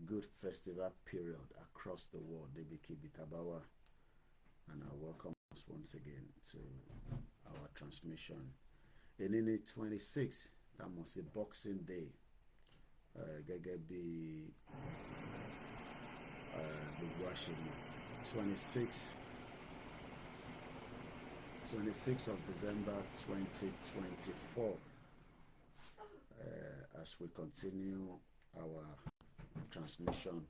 good festival period across the world. Debiki Bitabawa, and I welcome us once again to our transmission. In 26, that must be Boxing Day. Gẹ́gẹ́ bí gbogbo àṣemọ 26 of December 2024. As we continue our transmission,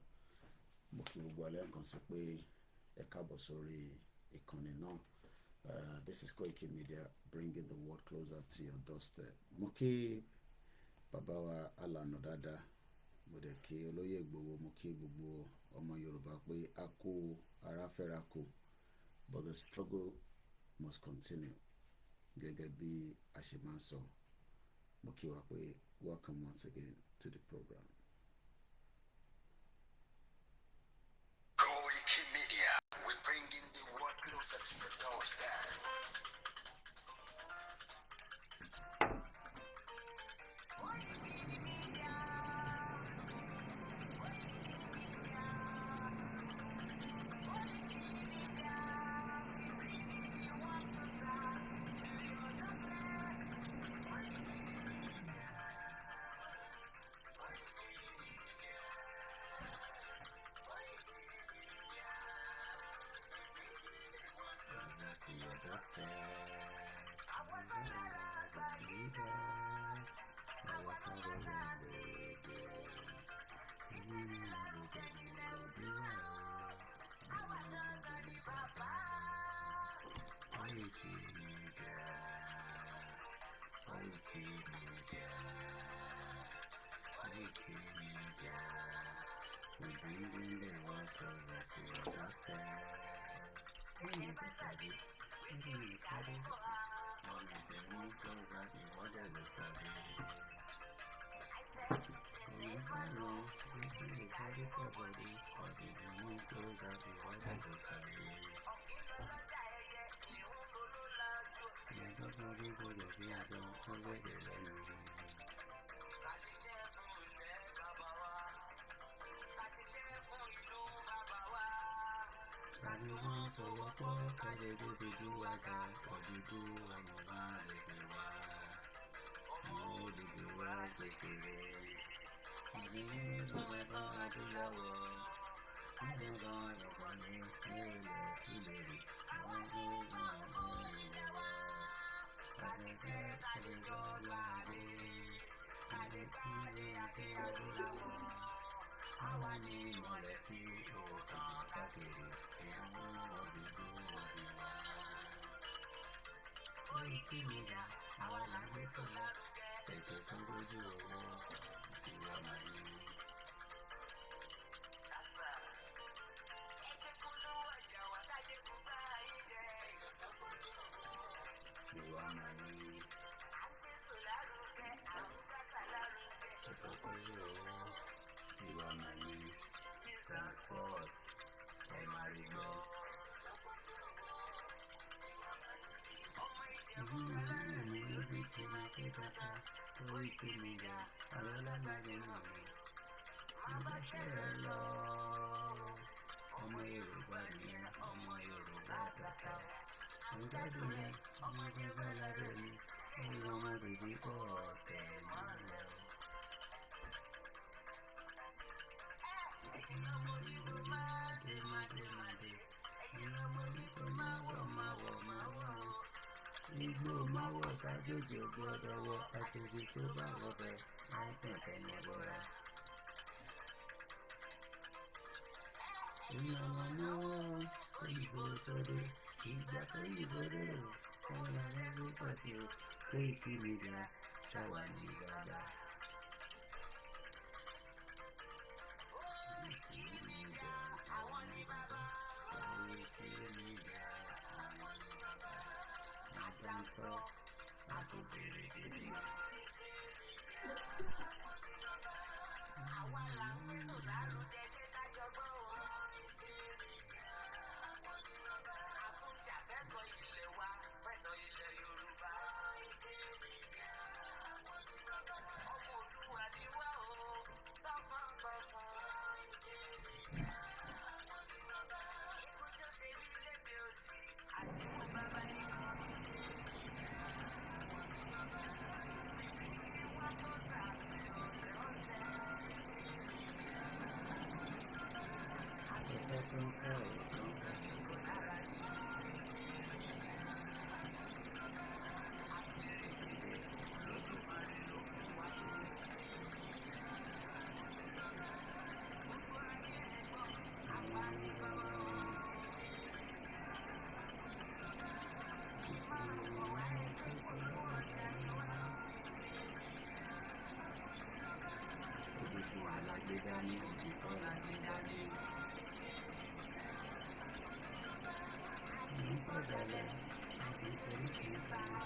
mo kí gbogbo alẹ́ kan sí pé ẹ káàbọ̀ sórí ìkànnì náà. This is Koikimedia, bringing the world closer to your doorstep. Mo kí bàbá wa Alànà dáadáa, mo dẹ̀ kí olóyè Ìgbòho, mo kí gbogbo ọmọ Yorùbá pé a kú ara fẹ́ra kú, but the struggle must continue. Gẹ́gẹ́ bí a ṣe máa ń sọ, mo kí wa pé welcome once again to the program. Koikimedia, we're bringing the world closer to your doorstep. Àjòjì ò gbọdọ̀ wọ àjòjì tó bá wọbẹ̀ láìpẹ́ tẹ̀lé bọ́ra. Ìyàwó náwó òyìnbó tó dé, ìgbà tó yìnbó dé o, ọ̀nà ẹgbẹ́ pàtì o, Koikimedia ṣàwà ní bàbá. Koikimedia àwọn ní bàbá, Koikimedia àwọn ní bàbá. Àdáńtọ́. dání ibi tọ́lá mi dání. Èyí sọ̀dọ̀lẹ̀ àti ìṣòrí kìí fún mi.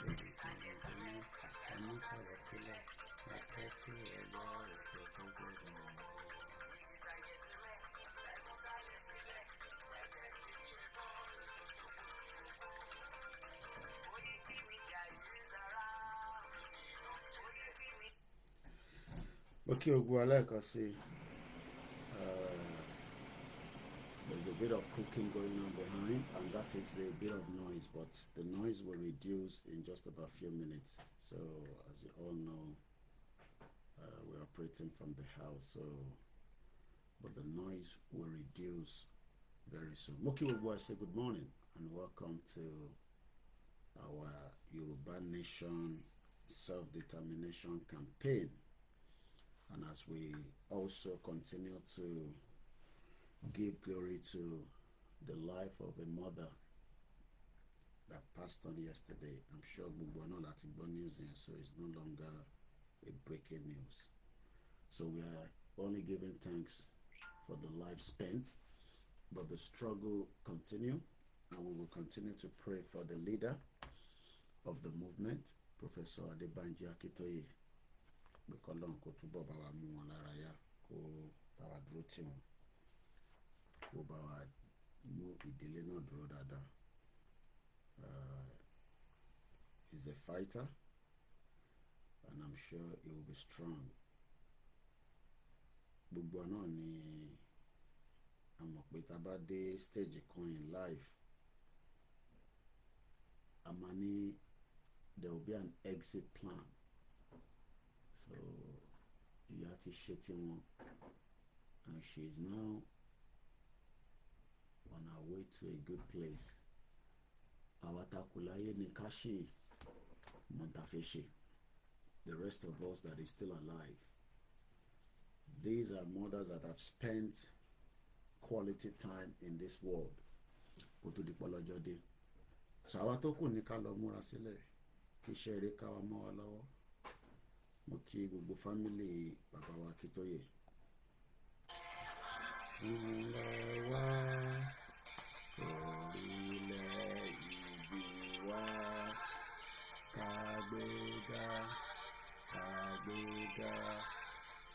Ladies and gentlemen, I'm not going to select my tattoo or your Okay, Ogwaleka see. There's a bit of cooking going on behind, and that is a bit of noise, but the noise will reduce in just about a few minutes. So, as you all know, we're operating from the house, so but the noise will reduce very soon. Moki Ogwa say good morning and welcome to our Yoruba Nation Self-Determination campaign. And as we also continue to give glory to the life of a mother that passed on yesterday, I'm sure Gbogbo know that news here, so it's no longer a breaking news. So we are only giving thanks for the life spent, but the struggle continue, and we will continue to pray for the leader of the movement, Professor Adebanji Akitoye. Because long kó túbọ̀ bá wa mú wọn lára yá, kó bá wa dúró tì wọ́n, kó bá wa mú ìdílé náà dúró dáadáa. He's a fighter, and I'm sure he will be strong. Gbogbo náà ni a mọ̀ pé tá a bá dé stage kan in life, a máa ní there will be an exit plan. So ìyá ti ṣe tiwọn, and she is now on her way to a good place. Àwa tá kù láyé ni ká ṣe mọ̀ tá fẹ́ ṣe. The rest of us that is still alive. These are mothers that have spent quality time in this world. Kó tó di pọ́lọ́jọ́ dé. So àwa tó kù ní ká lọ múra sílẹ̀, kí iṣẹ́ rere ká wa mọ́ wa lọ́wọ́. Mo kí gbogbo fámìlì bàbá wa Akitoye. Ilẹ̀ wa, orílẹ̀ ìbí wa, kàgbéga, kàgbéga,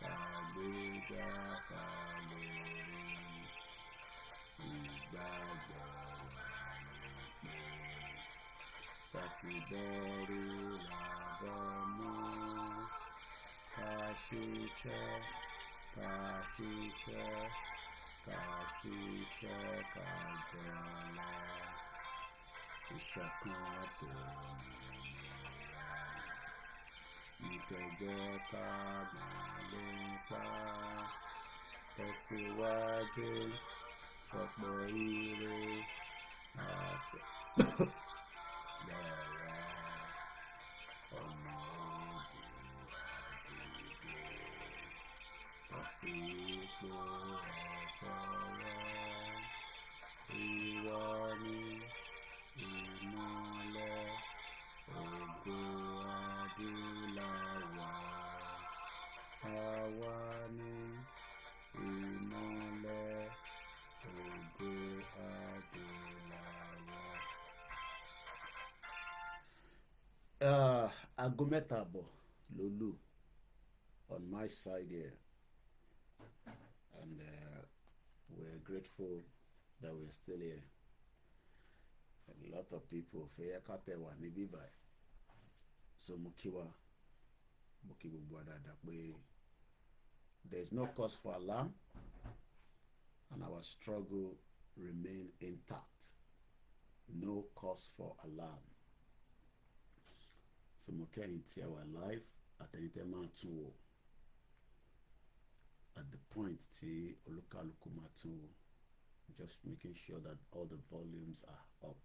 kàgbéga fàlórí. Ìgbàgbọ́ wa ni pé láti bẹ̀rù làbọ̀ mọ́. Kashisha, kashisha, kashisha, kajala, ishakato mira, ìtẹ̀jẹ́ká màlúpa, tẹ̀síwájú, fọ̀pọ̀ ire, àpò, bẹ̀rẹ̀, ọmọ òdì. Sípò ẹ̀tọ́ rẹ̀, ìwọ ni ìmọ́lẹ̀ ògo adúláwọ̀. Àwa ni ìmọ́lẹ̀ ògo adúláwọ̀. Aago mẹ́ta àbọ̀ ló lù on my side here. And we're grateful that we're still here. And a lot of people fẹ́ ká tẹ̀ wá níbí báyìí. So mo kí gbogbo wa dáadáa pé there is no cause for alarm, and our struggle remain intact. No cause for alarm. So mo kẹ́yìn tí our life àtẹ̀yìntẹ́ máa tún wò. At the point tí olúkálùkù máa tún wò. Just making sure that all the volumes are up.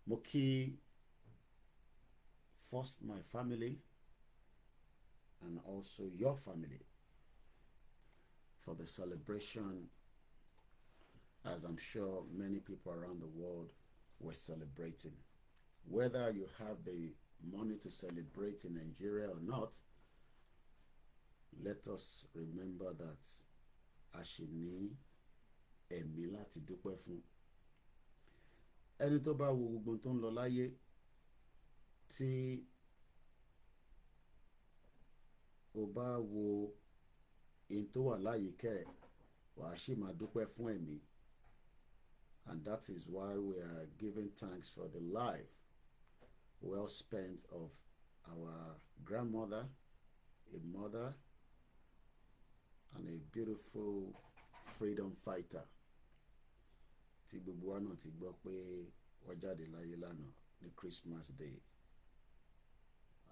Moki, first my family and also your family for the celebration, as I'm sure many people around the world were celebrating. Whether you have the money to celebrate in Nigeria or not, let us remember that a ṣì ní ẹ̀mí láti dúpẹ́ fún. Ẹni tó bá wo gbogbo tó ń lọ láyé tí o bá wo in tó wà láyìíká ẹ̀, wàá ṣì máa dúpẹ́ fún ẹ̀mí. And that is why we are giving thanks for the life well spent of our grandmother, a mother, and a beautiful freedom fighter. Tí gbogbo wa náà ti gbọ́ pé wọ́n jáde láyé lánàá ní Christmas Day.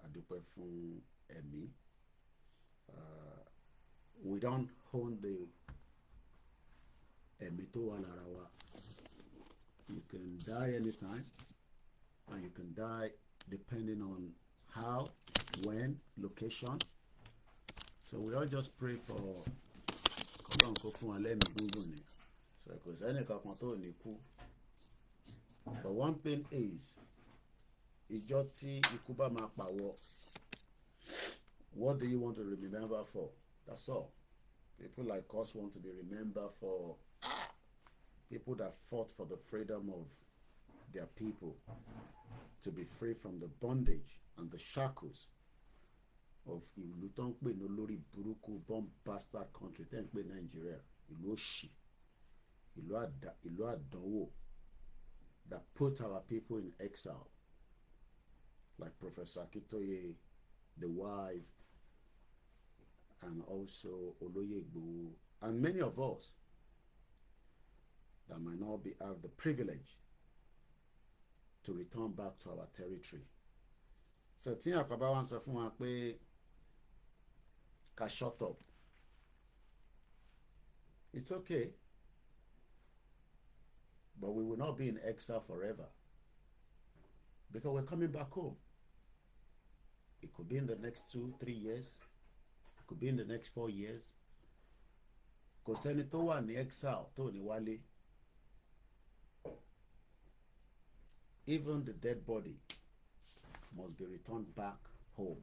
A dúpẹ́ fún ẹ̀mí. We don't own the ẹ̀mí tó wà lára wa. You can die anytime, and you can die depending on how, when, location. So we all just pray for Ọlọ́run kó fún wa lẹ́mìí gúngùn ni. So kò sẹ́ni kankan tó ní kú. But one thing is, ìjọ tí ikú bá máa pàwọ́, what do you want to be remembered for? That's all. People like us want to be remembered for people that fought for the freedom of their people, to be free from the bondage and the shackles of ìlú tó ń pè ní olórí burúkú bomb bastard country tó ń pè Nigeria, ìlú òṣì, ìlú àdánwò, that put our people in exile, like Professor Akintoye, the wife, and also Oloye Igboho, and many of us that might not have the privilege to return back to our territory. So tí àkàbá wa ń sọ fún wa pé ká shut up, it's okay, but we will not be in exile forever, because we're coming back home. It could be in the next 2-3 years, it could be in the next 4 years. Kò sẹ́ni tó wà ní exile tó ní wálé. Even the dead body must be returned back home.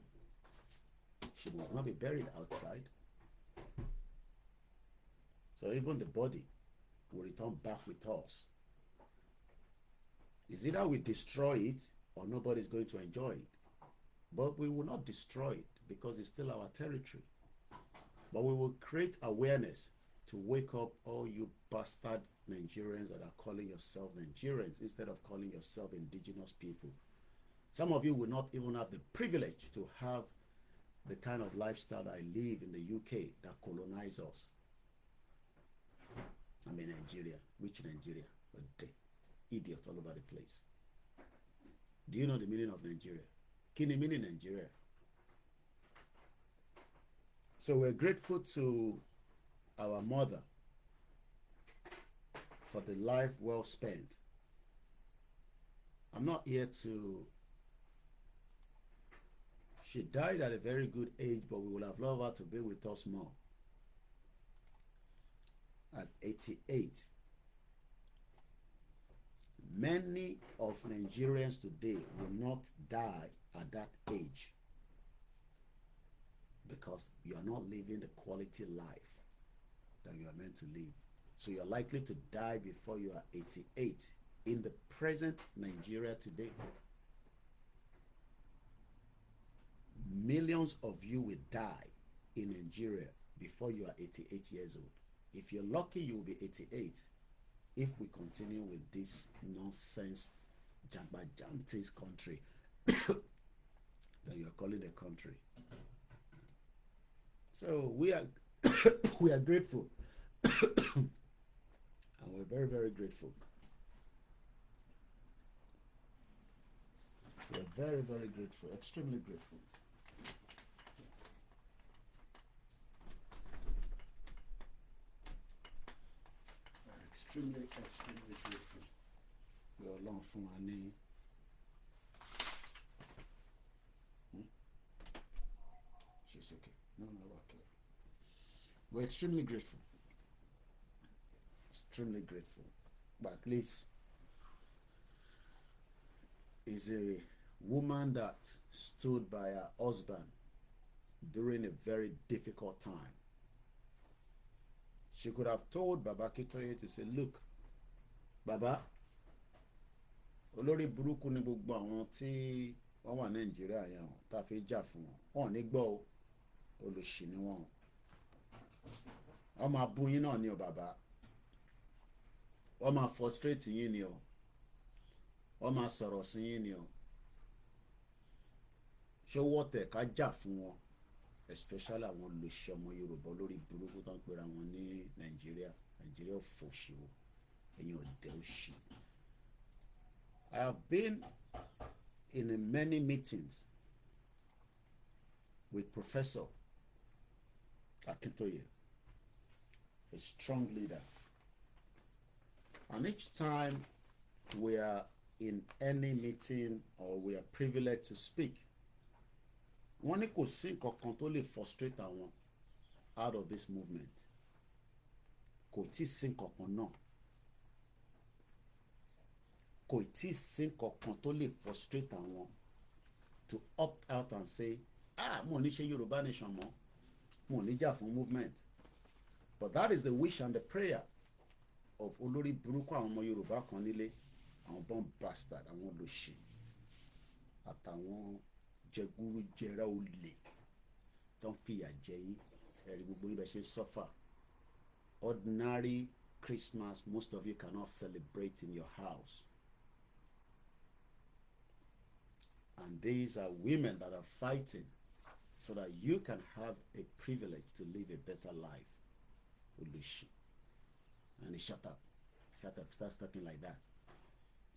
She must not be buried outside. So even the body will return back with us. It's either we destroy it or nobody's going to enjoy it. But we will not destroy it because it's still our territory. But we will create awareness to wake up all you bastard Nigerians that are calling yourself Nigerians instead of calling yourself indigenous people. Some of you will not even have the privilege to have the kind of lifestyle that I live in the UK that colonized us. I'm in Nigeria. Which Nigeria? Idiots all over the place. Do you know the meaning of Nigeria? Kini meaning Nigeria. So we're grateful to our mother for the life well spent. I'm not here to... She died at a very good age, but we would have loved her to be with us more. At 88. Many of Nigerians today will not die at that age because you are not living the quality life that you are meant to live. So you're likely to die before you are 88 in the present Nigeria today. Millions of you will die in Nigeria before you are 88 years old. If you're lucky, you will be 88 if we continue with this nonsense Jagbajantis country that you are calling a country. So we are we are grateful. And we're very, very grateful. We're very, very grateful, extremely grateful. extremely grateful pé Ọlọ́run fún wa ní she's okay. No, okay. We're extremely grateful. Extremely grateful. But at least is a woman that stood by her husband during a very difficult time. She could have told Baba Kitoye to say, look, Baba, olórí burúkú ni gbogbo àwọn tí wọ́n wà Nàìjíríà yẹn tá a fi jà fún wọn ní gbọ́ o, olóṣì ni wọ́n. Wọ́n máa bú yín náà ni o bàbá, wọ́n máa frustrate yín ni o, wọ́n máa sọ̀rọ̀ sí yín ni o. Ṣé wọ́n tẹ̀ ká jà fún wọn, especially àwọn olóṣì ọmọ Yorùbá olórí burúkú tó ń pera wọn ní Nàìjíríà ò fòṣì o, ẹ̀yin ọ̀dẹ̀ òṣì. I have been in many meetings with Professor Akintoye, a strong leader. And each time we are in any meeting or we are privileged to speak, wọ́n ní kò sí nǹkan kan tó lè frustrate àwọn out of this movement. Kò tí sí nǹkan kan náà. Kò tí sí nǹkan kan tó lè frustrate àwọn to opt out and say, mo ní ṣe Yorùbá nation mọ́, mo ní jà fún movement. But that is the wish and the prayer of olórí burúkú àwọn ọmọ Yorùbá kan nílé, àwọn bomb bastard, àwọn olóṣì àtàwọn jẹgúrú jẹrá olè tó ń fìyà jẹ yín. Ẹ̀rí gbogbo yín bẹ́ẹ̀ ṣe suffer. Ordinary Christmas, most of you cannot celebrate in your house. And these are women that are fighting so that you can have a privilege to live a better life. Olushi. And shut up. Shut up. Stop talking like that.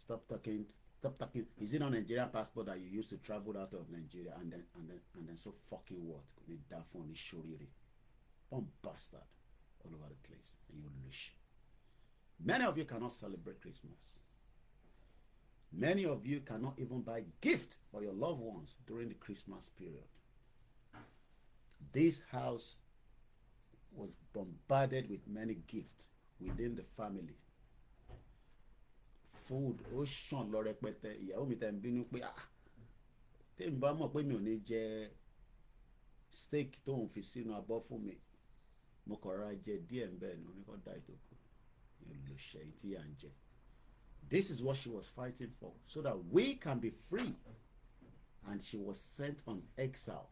Stop talking. Stop talking. Is it on a Nigerian passport that you used to travel out of Nigeria and then so fucking what? Need that phone is shoriri. Bomb bastard all over the place. And you lush. Many of you cannot celebrate Christmas. Many of you cannot even buy gift for your loved ones during the Christmas period. This house was bombarded with many gifts within the family. Food, ó ṣàn lọ rẹpẹtẹ. Ìyàwó mi tẹ̀ ń bínú pé tí n bá mọ̀ pé mi ò ní jẹ steak tó ń fi sínú abọ́ fún mi, mo kọ̀ ra jẹ díẹ̀ ń bẹ́ẹ̀ ni oníkọ́ dá ìdókò. Lò ṣẹ̀yìn tí à ń jẹ. This is what she was fighting for, so that we can be free. And she was sent on exile.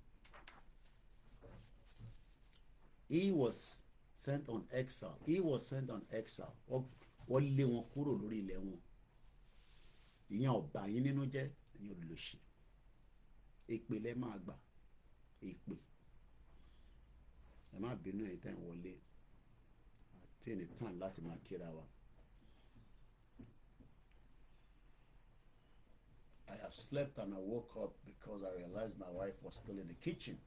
He was sent on exile. He was sent on exile. Wọ́n lé wọn kúrò lórí ilẹ̀ wọn. Ìyẹn ọ̀bà yín nínú jẹ́, ìyẹn olóṣì. Èpè lẹ máa gbà. Èpè. Ẹ má bínú ẹ̀yin tẹ́ ń wọlé. Àti ẹni tán láti máa kíra wa. I have slept and I woke up because I realized my wife was still in the kitchen.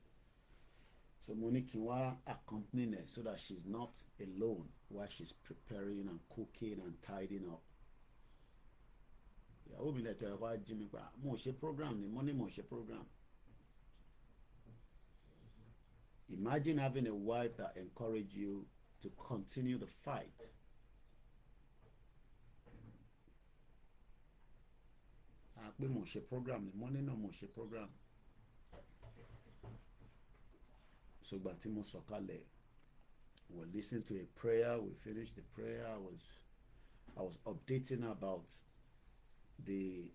So Monique wa accompanying her so that she's not alone while she's preparing and cooking and tidying up. Ìyàwó mi lẹ́tọ̀ ẹ̀ wá jí mi pa, mo ṣe program ni, mo ní mo ṣe program. Imagine having a wife that encourages you to continue the fight. Pé mo ṣe program ni, mo ní náà mo ṣe program. So gbà tí mo sọ̀kalẹ̀, we listened to a prayer, we finished the prayer. I was updating about the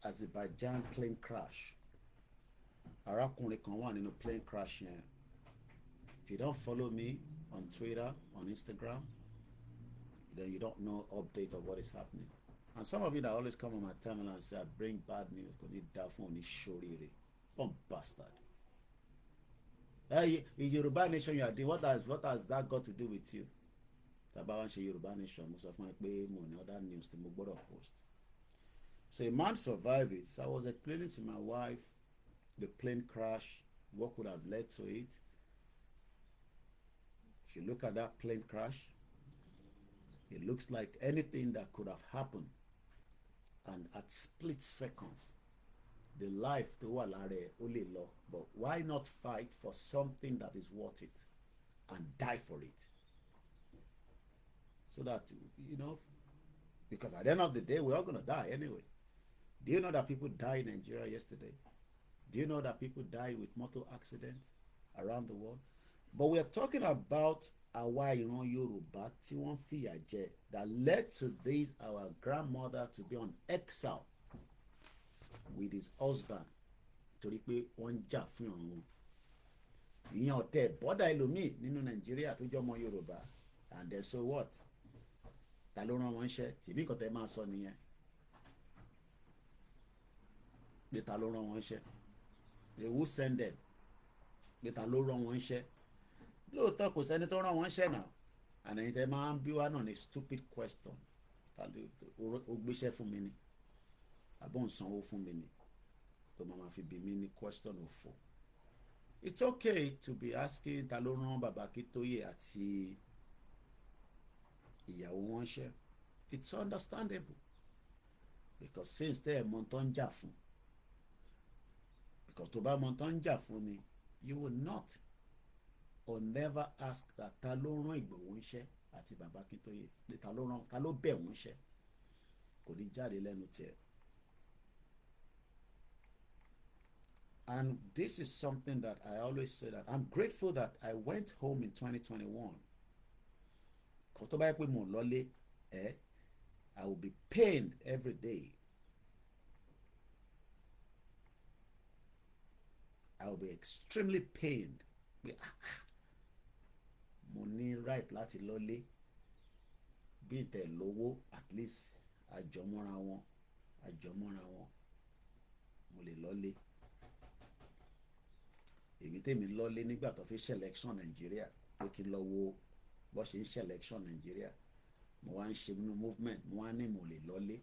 Azerbaijan plane crash. Arákùnrin kan wà nínú plane crash yẹn. If you don't follow me on Twitter, on Instagram, then you don't know update of what is happening. And some of you that always come on my timeline and say I bring bad news, kò ní dá fún òní ṣoríire. Bomb bastard. Hey, in Yoruba nation you are doing, what has that got to do with you? Tàbá wá ń ṣe Yoruba nation, mo sọ fún ẹ pé mo ní other news tí mo gbọ́dọ̀ post. So a man survived it. So I was explaining to my wife the plane crash, what could have led to it. If you look at that plane crash, It looks like anything that could have happened, and at split seconds, the life tó wà lára ẹ̀ ó lè lọ. But why not fight for something that is worth it and die for it? So that, you know, because at the end of the day, we're all going to die anyway. Do you know that people died in Nigeria yesterday? Do you know that people died with motor accidents around the world? But we're talking about àwa ìran Yorùbá tí wọ́n fìyà jẹ, that led to this, our grandmother to be on exile with his husband torí pé wọ́n ń jà fún ìran wọn. Ìyẹn ọ̀tẹ̀ bọ́dà ẹlòmíì nínú Nàìjíríà tó jẹ́ ọmọ Yorùbá, and then so what? Ta ló rán wọn ṣẹ́? Ṣèbí nǹkan tẹ́ máa sọ nìyẹn. Pé ta ló rán wọn ṣẹ́? Who send them? Pé ta ló rán wọn ṣẹ́? Lóòótọ́ kò sẹ́ni tó rán wọn ṣẹ́ náà. And ẹ̀yin tẹ́ máa ń bí wa náà ní stupid question. Ta ló ó gbéṣẹ́ fún mi ni? Àbọ̀ ń sanwó fún mi ni? Tó máa fi bí mi ní question òfò. It's okay to be asking ta ló rán bàbá Akíntóyè àti ìyàwó wọn ṣẹ́. It's understandable, because since tẹ́ ẹ̀ mọ̀ tó ń jà fún, because tó bá mọ̀ tó ń jà fún ni, you will not or never ask that ta ló rán Ìgbòho ṣẹ́ àti bàbá Akíntóyè, ta ló bẹ̀ wọ́n ṣẹ́, kò ní jáde lẹ́nu tiẹ̀. And this is something that I always say, that I'm grateful that I went home in 2021. Kò tó bá yẹ pé mo lọlé, I will be pained every day. I will be extremely pained. Mo ní right láti lọlé. Bí ìtẹ̀ lówó, at least àjọmọ́ra wọn. Mo lè lọlé. Èmi tèmi lọlé nígbà tó fi ṣe election Nigeria, pé kí n lọ wo bó ṣe ń ṣe election Nigeria. Mo wá ń ṣe nínú movement, mo wá ní mo lè lọlé.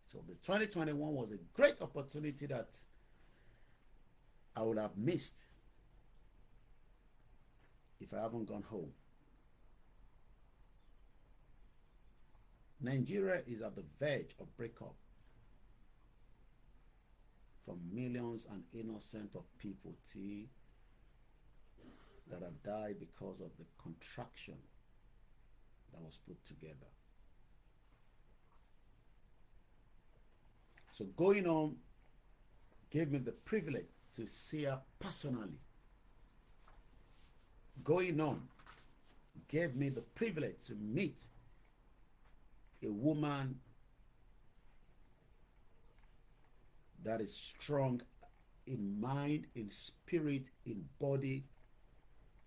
So the 2021 was a great opportunity that I would have missed if I haven't gone home. Nigeria is at the verge of breakup from millions and innocent of people that have died because of the contraction that was put together. So going on gave me the privilege to see her personally. Going on gave me the privilege to meet a woman that is strong in mind, in spirit, in body.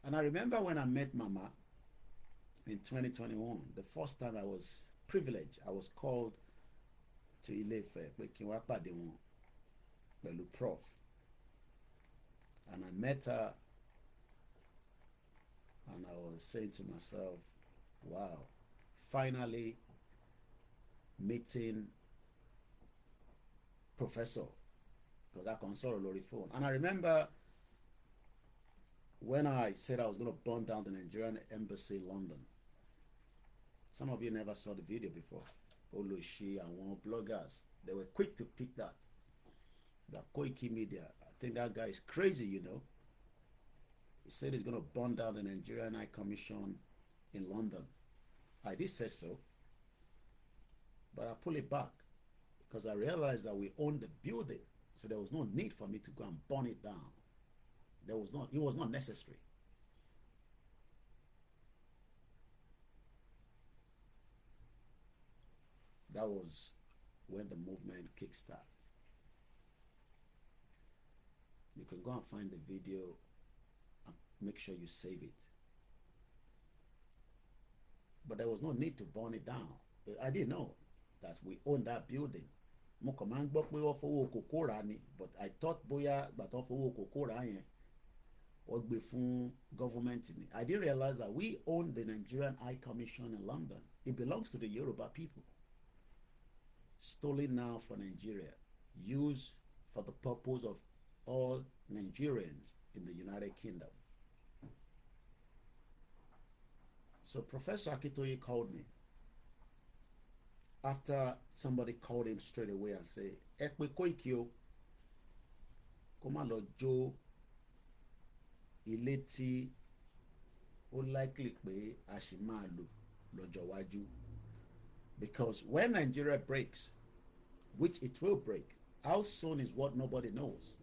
And I remember when I met Mama in 2021, the first time I was privileged, I was called to Ile-Ife, pé kí n wá pàdé wọn pẹ̀lú Prof. And I met her, and I was saying to myself, wow, finally meeting Professor, because I can sort of lórí phone. And I remember when I said I was going to burn down the Nigerian embassy in London. Some of you never saw the video before. Oloshi and one bloggers, they were quick to pick that. The Koikimedia, I think that guy is crazy, you know. He said he's going to burn down the Nigerian High Commission in London. I did say so, but I pull it back because I realized that we owned the building, so there was no need for me to go and burn it down. It was not necessary. That was when the movement kickstarted. You can go and find the video and make sure you save it. But there was no need to burn it down. I didn't know that we owned that building. Mo kàn máa ń gbọ́ pé wọ́n fowó kòkó rà ni, but I thought bóyá ìgbà tó fowó kòkó rà yẹn wọ́n gbé fún government ni. I didn't realize that we own the Nigerian High Commission in London. It belongs to the Yoruba people. Stolen now for Nigeria, used for the purpose of all Nigerians in the United Kingdom. So Professor Akitoye called me after somebody called him straight away and say, ẹ pé Koiki o, kó má lọ jó ilé tí ó likely pé a ṣì máa lò lọ́jọ́ iwájú. Because when Nigeria breaks, which it will break, how soon is what nobody knows.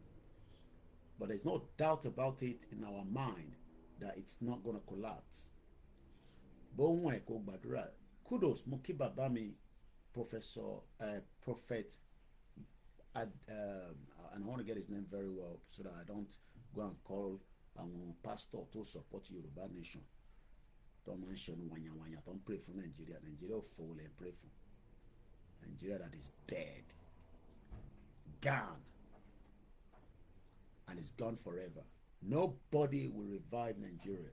But there's no doubt about it in our mind that it's not going to collapse. Bóun ẹ̀ kó gbàdúrà. Kudos mo kí bàbá mi prophet and I want to get his name very well so that I don't go and call pastor to support Yoruba nation. Don't mention wanya don't pray for Nigeria. Nigeria fall and pray for Nigeria that is dead, gone, and it's gone forever. Nobody will revive Nigeria.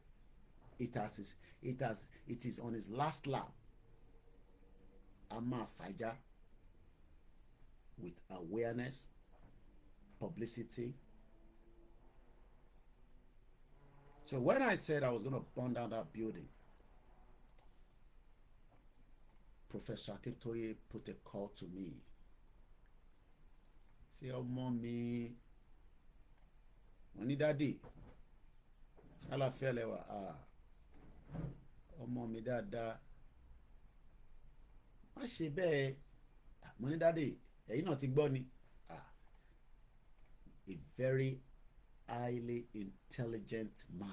It is on its last lap. Ama Faja with awareness, publicity. So when I said I was going to burn down that building, Professor Akintoye put a call to me. Say, oh, mommy, money daddy, shala felewa oh, mommy dada, má ṣe bẹ́ẹ̀, money daddy, ẹ̀yin náà ti gbọ́ ni. A very highly intelligent man,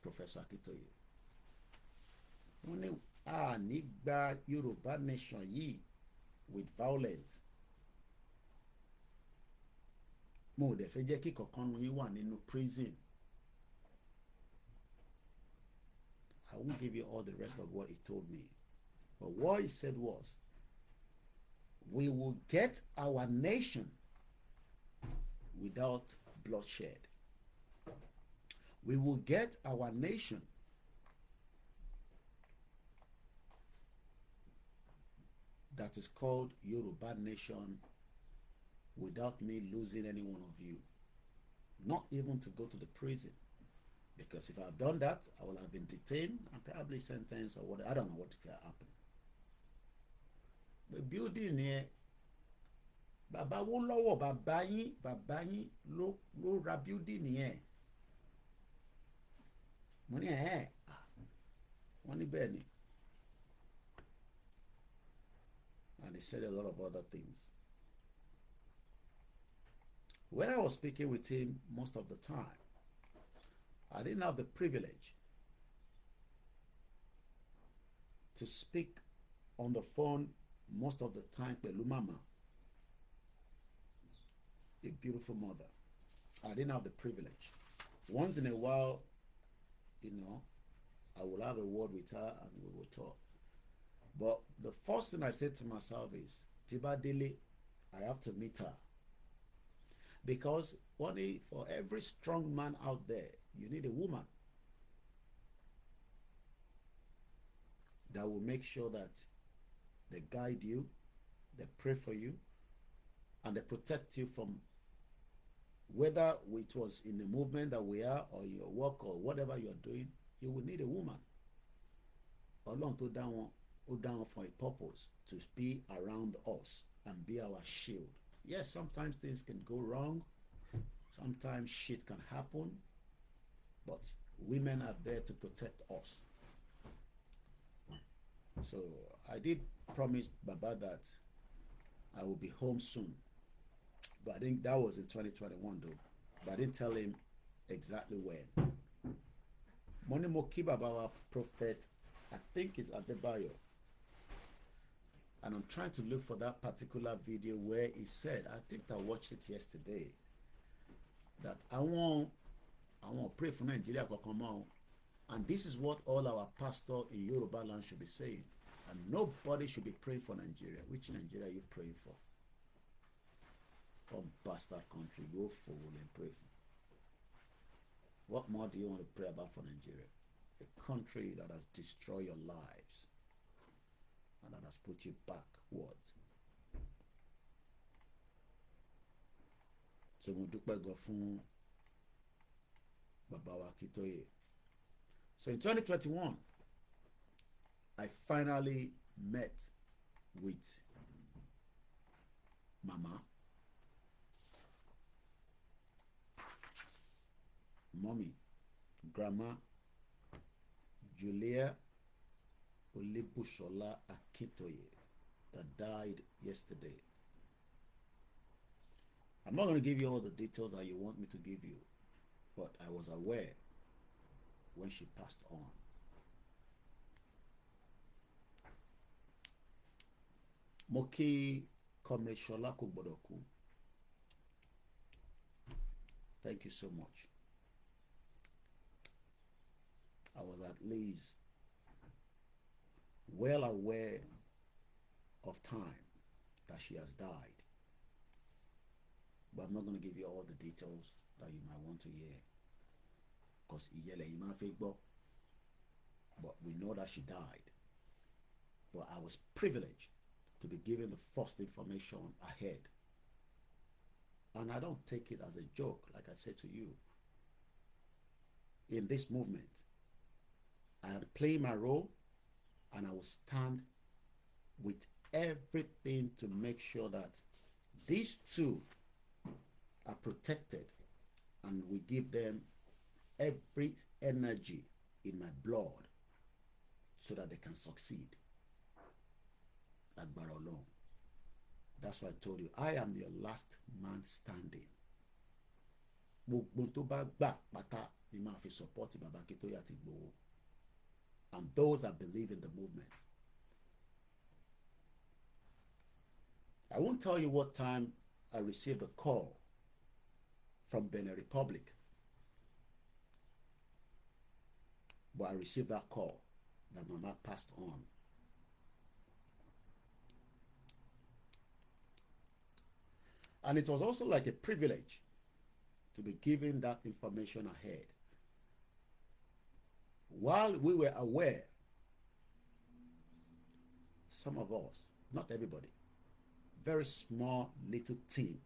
Professor Akintoye. Wọ́n ní nígbà Yorùbá nation yìí with violence. Mo dẹ̀ fẹ́ jẹ́ kí kankan nu yín wà nínú prison. I won't give you all the rest of what he told me. But what he said was, we will get our nation without bloodshed. We will get our nation that is called Yoruba Nation without me losing any one of you. Not even to go to the prison. Because if I've done that, I will have been detained and probably sentenced or whatever. I don't know what can happen. The building here, bàbá wo lọ́wọ́ bàbá yín ló ra building yẹn. Mo ní wọ́n ní bẹ́ẹ̀ ni. And he said a lot of other things. When I was speaking with him most of the time, I didn't have the privilege to speak on the phone most of the time pẹ̀lú mama, a beautiful mother. I didn't have the privilege. Once in a while, I will have a word with her and we will talk. But the first thing I said to myself is, Tiba Dele, I have to meet her. Because for every strong man out there, you need a woman that will make sure that they guide you, they pray for you, and they protect you from whether it was in the movement that we are or your work or whatever you're doing, you will need a woman. Ọlọ́run tó dá wọn, ó dá wọn for a purpose, to be around us and be our shield. Yes, sometimes things can go wrong, sometimes shit can happen, but women are there to protect us. So I did promise Baba that I will be home soon. But I think that was in 2021 though. But I didn't tell him exactly when. Money Moki Baba prophet, I think is Adebayo. And I'm trying to look for that particular video where he said, I think I watched it yesterday, that I want pray for Nigeria to come out. And this is what all our pastors in Yoruba land should be saying. And nobody should be praying for Nigeria. Which Nigeria are you praying for? Come bastard country, go forward and pray for. What more do you want to pray about for Nigeria? A country that has destroyed your lives and that has put you backward. So mo dúpẹ́ gan fún Baba wa Akintoye. So in 2021, I finally met with Mama, Mommy, Grandma Julia Olebushola Akintoye that died yesterday. I'm not going to give you all the details that you want me to give you, but I was aware when she passed on. Moki Komreshola Kogbodoku. Thank you so much. I was at least well aware of time that she has died. But I'm not going to give you all the details that you might want to hear. Because but we know that she died. But I was privileged to be given the first information ahead. And I don't take it as a joke, like I said to you. In this movement, I am playing my role, and I will stand with everything to make sure that these two are protected, and we give them every energy in my blood so that they can succeed. Agbára Ọlọ́run. That's why I told you, I am your last man standing. Gbogbo tó bá gbà pátá ni máa fi support Baba Akintoye àti Igboho. And those that believe in the movement. I won't tell you what time I received a call from Benin Republic, but I received that call that Mama passed on. And it was also like a privilege to be given that information ahead. While we were aware, some of us, not everybody, very small little team,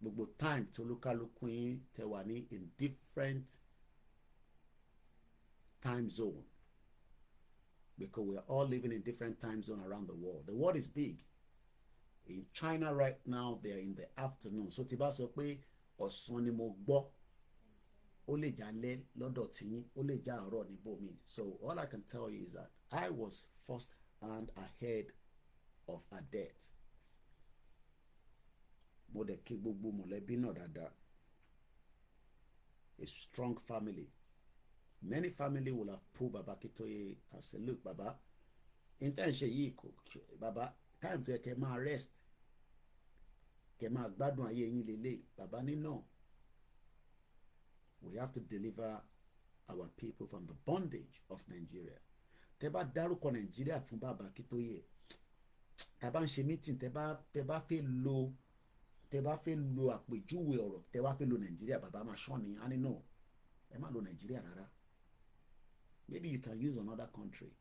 gbogbo time to lukaluku yin tewani in different time zone, because we are all living in different time zone around the world. The world is big. In China right now, they are in the afternoon. So tí bá sọ pé ọ̀sán ni mo gbọ́, ó lè jálẹ́ lọ́dọ̀ tiyín, ó lè já àárọ̀ níbòmíì. So all I can tell you is that I was first and ahead of her death. Mo dẹ̀ kí gbogbo mọ̀lẹ́bí náà dáadáa. A strong family. Many family will have pulled Baba Akintoye and say, look, Baba, intention yìí kò, Baba, time to kẹ́ máa rest, kẹ́ máa gbádùn ayé yín lélẹ̀. Baba ní no. We have to deliver our people from the bondage of Nigeria. Tẹ́ bá dárúkọ Nigeria fún Baba Akintoye, tá bá ń ṣe meeting, tẹ́ bá fẹ́ lo àpèjúwe ọ̀rọ̀, tẹ́ bá fẹ́ lo Nigeria, Baba máa ṣọ́ ni. I know. Ẹ má lo Nigeria rárá. Maybe you can use another country.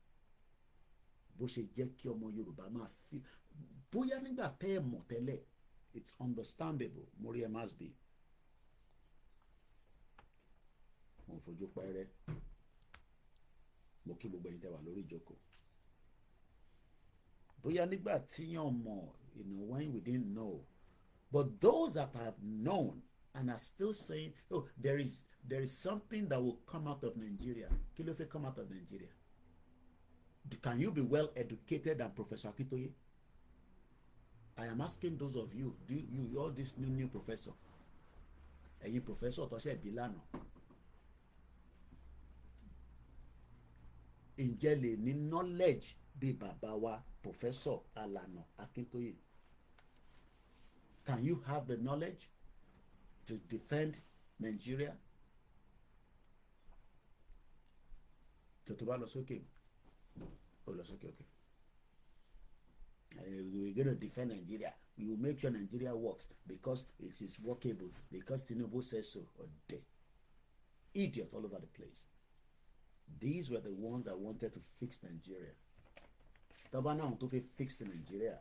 Bó ṣe jẹ́ kí ọmọ Yorùbá máa fi bóyá nígbà tẹ́ ẹ mọ̀ tẹ́lẹ̀, it's understandable. Mori ẹ must be. Mo fojú pẹ́rẹ́. Mo kí gbogbo ẹ̀yin tẹ́ wà lórí ìjókòó. Bóyá nígbà tí yàn mọ̀, when we didn't know. But those that have known and are still saying, oh, there is something that will come out of Nigeria. Kí ló fẹ́ come out of Nigeria? Can you be well educated than Professor Akintoye? I am asking those of you, you're this new professor. Ẹ̀yin professor tó ṣe bí lánàá. Ǹjẹ́ lè ní knowledge bí bàbá wa Professor Alana Akintoye? Can you have the knowledge to defend Nigeria? Tó bá lọ sókè. Oh, that's okay. We're going to defend Nigeria. We will make sure Nigeria works because it is workable, because Tinubu says so. Or idiot all over the place. These were the ones that wanted to fix Nigeria. Tọ́ba náà tó fẹ́ fix Nigeria,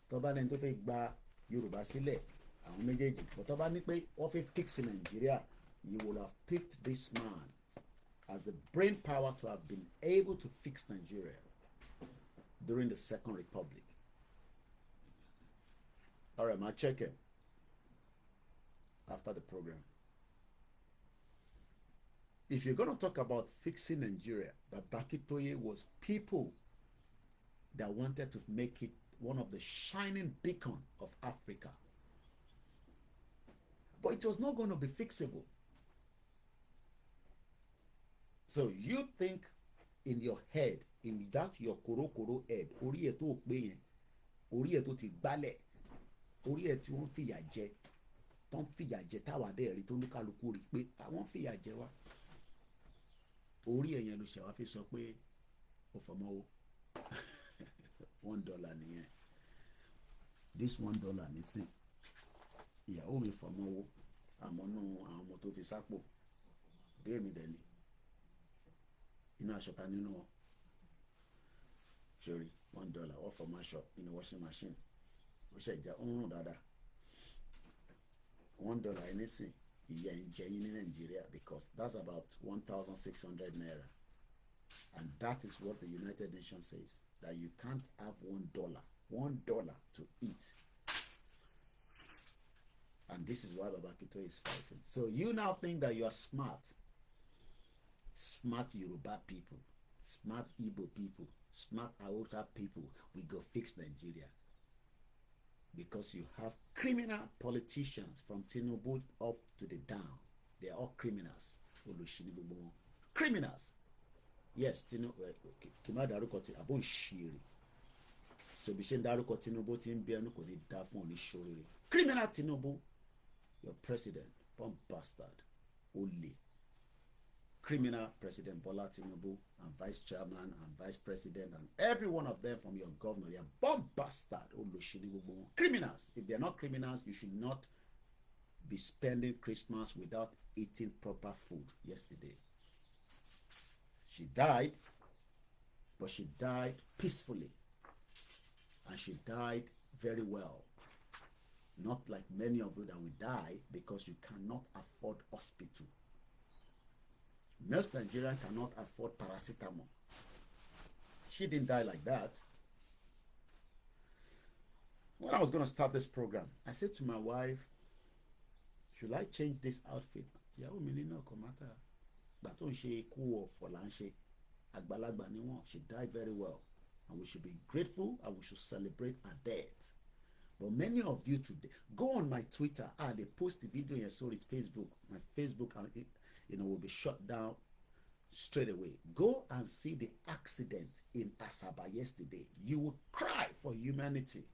tọ́ba náà tó fẹ́ gba Yorùbá sílẹ̀, àwọn méjèèjì. But tọ́ba ní pé wọ́n fẹ́ fix Nigeria, you will have picked this man as the brain power to have been able to fix Nigeria. during the Second Republic. All right, my check it after the program. If you're going to talk about fixing Nigeria, Baba Akintoye was people that wanted to make it one of the shining beacon of Africa. But it was not going to be fixable. So you think in your head, in that your koro head, orí ẹ̀ tó pé yẹn, orí ẹ̀ tó ti gbálẹ̀, orí ẹ̀ tí wọ́n fìyà jẹ, tó ń fìyà jẹ táwa dẹ̀ rí tó ní kálukú rí pé àwọn fìyà jẹ wá. Orí ẹ̀ yẹn ló ṣe wá fi sọ pé ó fọmọ́wó $1 nìyẹn. This $1 nísìn ìyàwó mi fọmọ́wó àmọ́ nú àwọn ọmọ tó fi sápò bẹ́ẹ̀ mi dẹ̀ ni inú aṣọ ta nínú wọn ṣorí $1 wọ́n fọmọ aṣọ nínú washing machine ó ṣe ìjà ń rùn dáadáa. $1 ẹni sìn ìyà ń jẹ yín ní Nàìjíríà because that's about 1,600 naira, and that is what the United Nations says, that you can't have $1 to eat. And this is why Baba Akintoye is fighting. So you now think that you are smart Yoruba people, smart Igbo people, smart Hausa people, we go fix Nigeria. Because you have criminal politicians from Tinubu up to the down. They are all criminals. Criminals. Yes, Tinubu. Kima daruko ti abon shiri. So bishen daruko Tinubu ti nbianu ko ni da fun oni shorire. Criminal Tinubu, your president, bomb bastard, only. Criminal President Bola Tinubu and Vice Chairman and Vice President and every one of them from your government, they are bomb bastard, criminals. If they are not criminals, you should not be spending Christmas without eating proper food. Yesterday, she died, but she died peacefully, and she died very well. Not like many of you that will die because you cannot afford hospital. Most Nigerians cannot afford paracetamol. She didn't die like that. When I was going to start this program, I said to my wife, should I change this outfit? Ìyàwó mi ní no kò matter. Gbà tó ń ṣe ikú ọ̀fọ̀ là ń ṣe. Àgbàlagbà ni wọ́n. She died very well. And we should be grateful and we should celebrate her death. But many of you today, go on my Twitter. They post the video and saw it Facebook. My Facebook will be shut down straight away. Go and see the accident in Asaba yesterday. You will cry for humanity.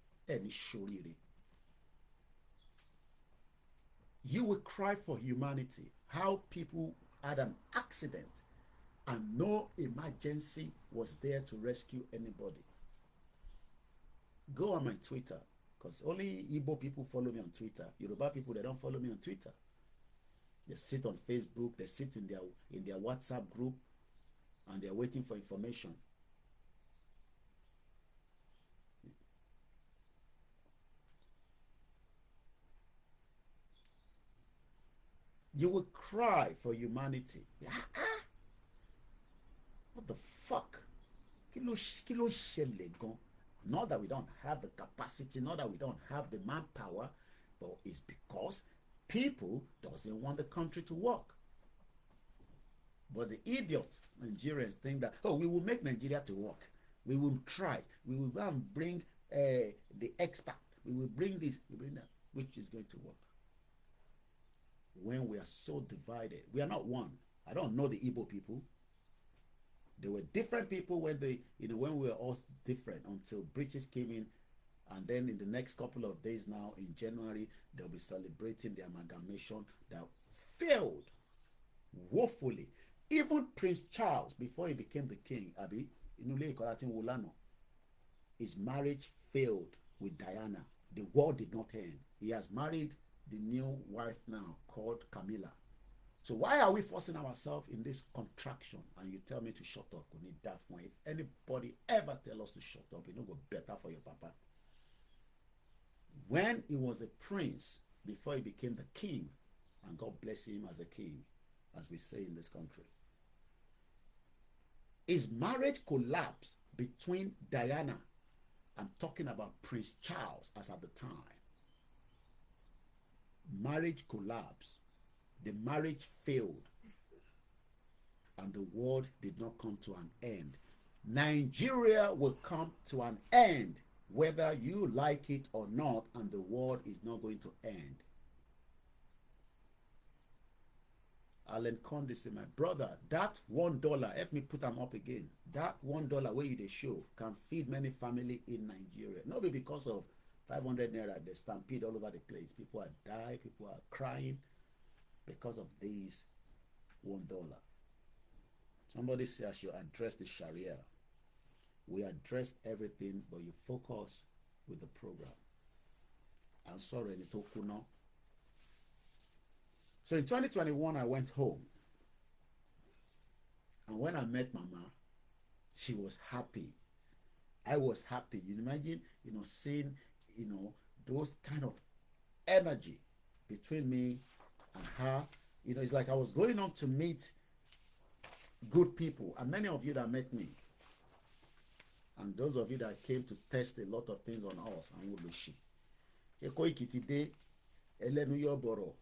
You will cry for humanity. How people had an accident and no emergency was there to rescue anybody. Go on my Twitter, because only Igbo people follow me on Twitter. Yoruba people, they don't follow me on Twitter. They sit on Facebook, they sit in their WhatsApp group, and they're waiting for information. You will cry for humanity. What the fuck? Kilo ṣẹlẹ̀ gan. Not that we don't have the capacity, not that we don't have the manpower, but it's because people doesn't want the country to work. But the idiot Nigerians think that, oh, we will make Nigeria to work. We will try. We will go and bring the expert. We will bring this, we bring that, which is going to work. When we are so divided, we are not one. I don't know the Igbo people. They were different people when when we were all different until British came in, and then in the next couple of days now in January they'll be celebrating the amalgamation that failed woefully. Even Prince Charles, before he became the king, his marriage failed with Diana. The war did not end. He has married the new wife now called Camilla. So why are we forcing ourselves in this contraction? And you tell me to shut up. We need that one. If anybody ever tell us to shut up, it will go better for your papa. When he was a prince, before he became the king, and God bless him as a king, as we say in this country, his marriage collapsed between Diana, I'm talking about Prince Charles as at the time. Marriage collapsed. The marriage failed. And the world did not come to an end. Nigeria will come to an end whether you like it or not, and the world is not going to end. Alan Condé say, my brother, that $1, help me put them up again. That $1 where you dey show can feed many family in Nigeria. Not because of 500 naira, they stampede all over the place. People are dying, people are crying because of these $1. Somebody say I should address the Sharia. We address everything, but you focus with the program. I'm sorry, Nitokuno. So in 2021, I went home. And when I met Mama, she was happy. I was happy. You imagine, seeing, those kind of energy between me and her. It's like I was going on to meet good people. And many of you that met me, and those of you that came to test a lot of things on us, and will be she. Koiki today, Elenu Yoboro.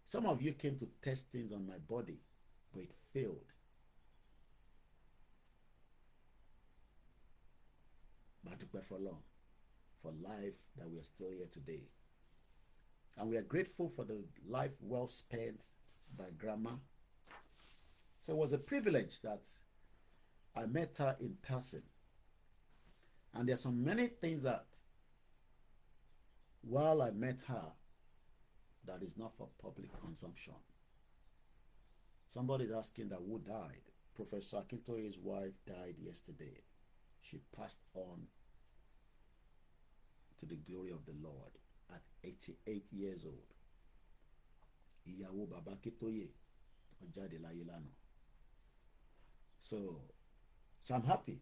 Some of you came to test things on my body, but it failed. But for long, for life that we are still here today. And we are grateful for the life well spent by Grandma. So it was a privilege that I met her in person. And there's so many things that while I met her, that is not for public consumption. Somebody is asking that who died. Professor Akintoye's wife died yesterday. She passed on to the glory of the Lord at 88 years old. Ìyàwó Baba Akintoye ó jáde láyé lánàá. So I'm happy.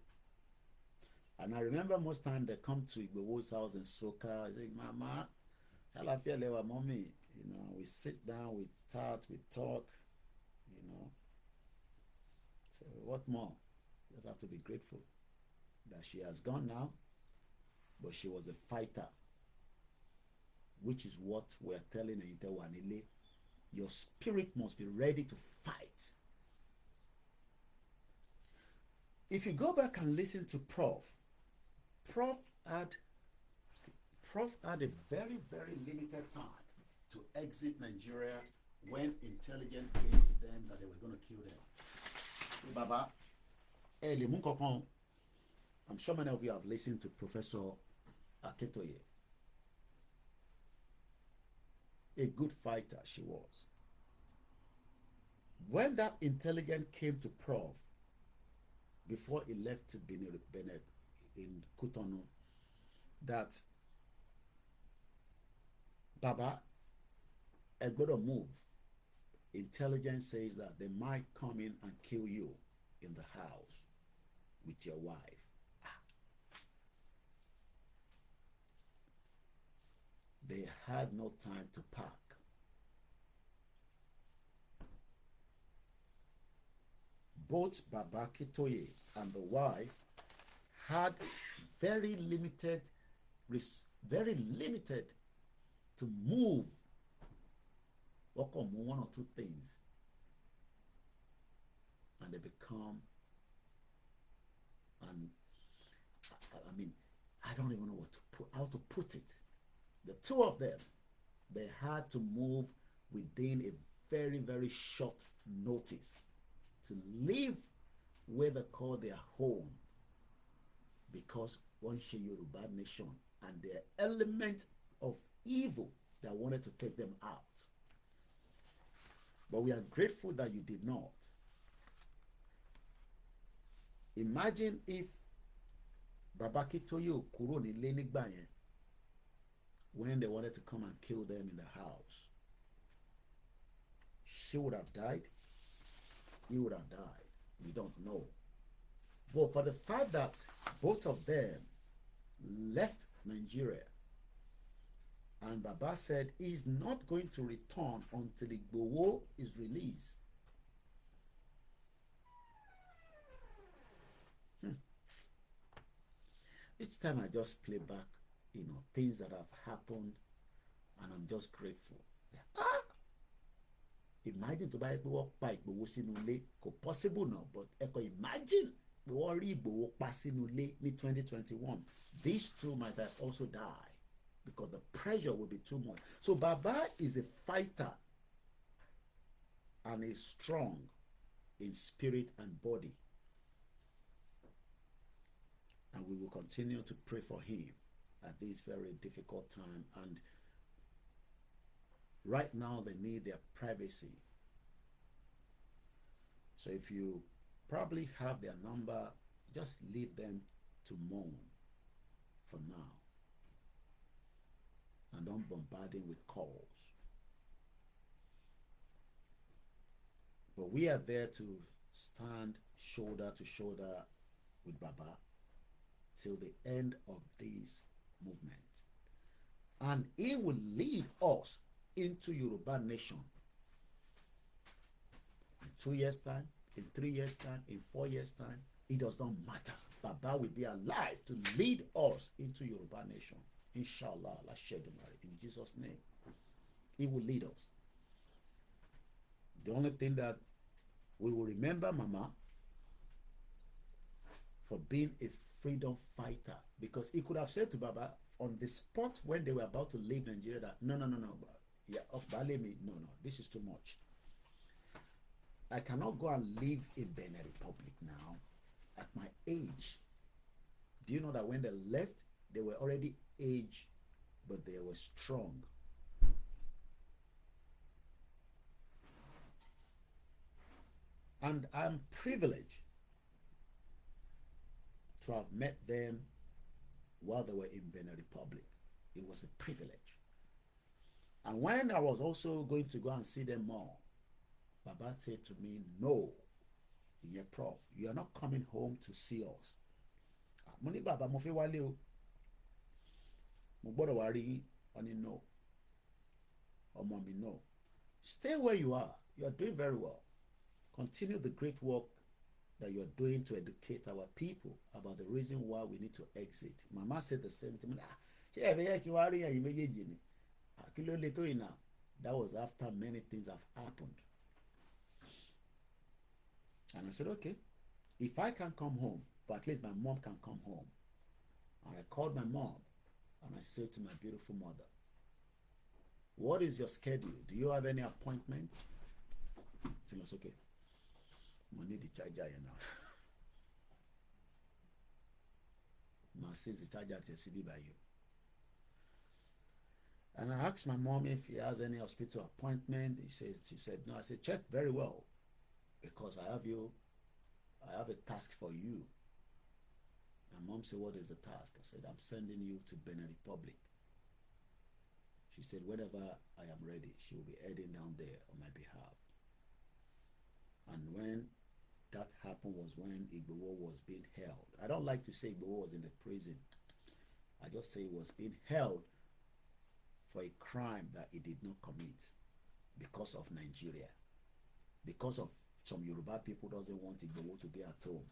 And I remember most times they come to Igbowo's house in Soka. I say, Mama, shall I feel like mommy? We sit down, we chat, we talk, So what more? Just have to be grateful that she has gone now, but she was a fighter, which is what we're telling Wanile. Your spirit must be ready to fight. If you go back and listen to Prof had a very, very limited time to exit Nigeria when intelligence came to them that they were going to kill them. Baba, I'm sure many of you have listened to Professor Akintoye. A good fighter she was. When that intelligence came to Prof, before he left to Benin in Cotonou, that Baba, I gotta move. Intelligence says that they might come in and kill you in the house with your wife. They had no time to pack. Both Baba Kitoye and the wife had very limited to move one or two things, and they become, and I don't even know how to put it. The two of them, they had to move within a very, very short notice to leave where they call their home, because one Yoruba nation and their element of evil that wanted to take them out. But we are grateful that you did not. Imagine if Babaki Toyo kúrò nílé nígbà yẹn, when they wanted to come and kill them in the house. She would have died. He would have died. We don't know. But for the fact that both of them left Nigeria, and Baba said he's not going to return until Igboho is released. each time I just play back, things that have happened, and I'm just grateful. Ah! Imagine to buy pé wọ́n pa Ìgbòho sínú ilé, kò possible náà, but ẹ kàn imagine pé wọ́n rí Ìgbòho pa sínú ilé ní 2021. These two might have also died because the pressure will be too much. So Baba is a fighter and is strong in spirit and body. And we will continue to pray for him at this very difficult time. And right now they need their privacy. So if you probably have their number, just leave them to mourn for now. And don't bombard him with calls. But we are there to stand shoulder to shoulder with Baba till the end of this movement. And he will lead us into Yoruba nation in 2 years' time, in 3 years' time, in 4 years' time. It does not matter. Baba will be alive to lead us into Yoruba nation. Inshallah, in Jesus' name. He will lead us. The only thing that we will remember Mama for being a freedom fighter, because he could have said to Baba on the spot when they were about to leave Nigeria that no, yeah, no, this is too much. I cannot go and live in Benin Republic now at my age. Do you know that when they left, they were already aged, but they were strong. And I'm privileged to have met them while they were in Benin Republic. It was a privilege. And when I was also going to go and see them more, Baba said to me, no, yeah, Prof, you are not coming home to see us. Mo ní Baba mo fẹ́ wálé o. Mo gbọ́dọ̀ wá rí yín. Ó ní no. Ọmọ mi no. Stay where you are. You are doing very well. Continue the great work that you are doing to educate our people about the reason why we need to exit. Mama said the same thing. Ṣé ẹ fẹ́ yẹ kí wá rí ẹ̀yin méjèèjì ni? Kí ló lè tó yìí náà? That was after many things have happened. And I said, okay, if I can come home, but at least my mom can come home. And I called my mom and I said to my beautiful mother, what is your schedule? Do you have any appointment? She was okay. We need the charger here now. Ma says the charger at CB by you. And I asked my mom if he has any hospital appointment. She said no. I said, check very well, because I have a task for you. My mom said, what is the task? I said, I'm sending you to Benin Republic. She said, whenever I am ready, she will be heading down there on my behalf. And when that happened was when Igboho was being held. I don't like to say Igboho was in the prison. I just say he was being held for a crime that he did not commit because of Nigeria. Because of some Yoruba people doesn't want Igboho to be at home.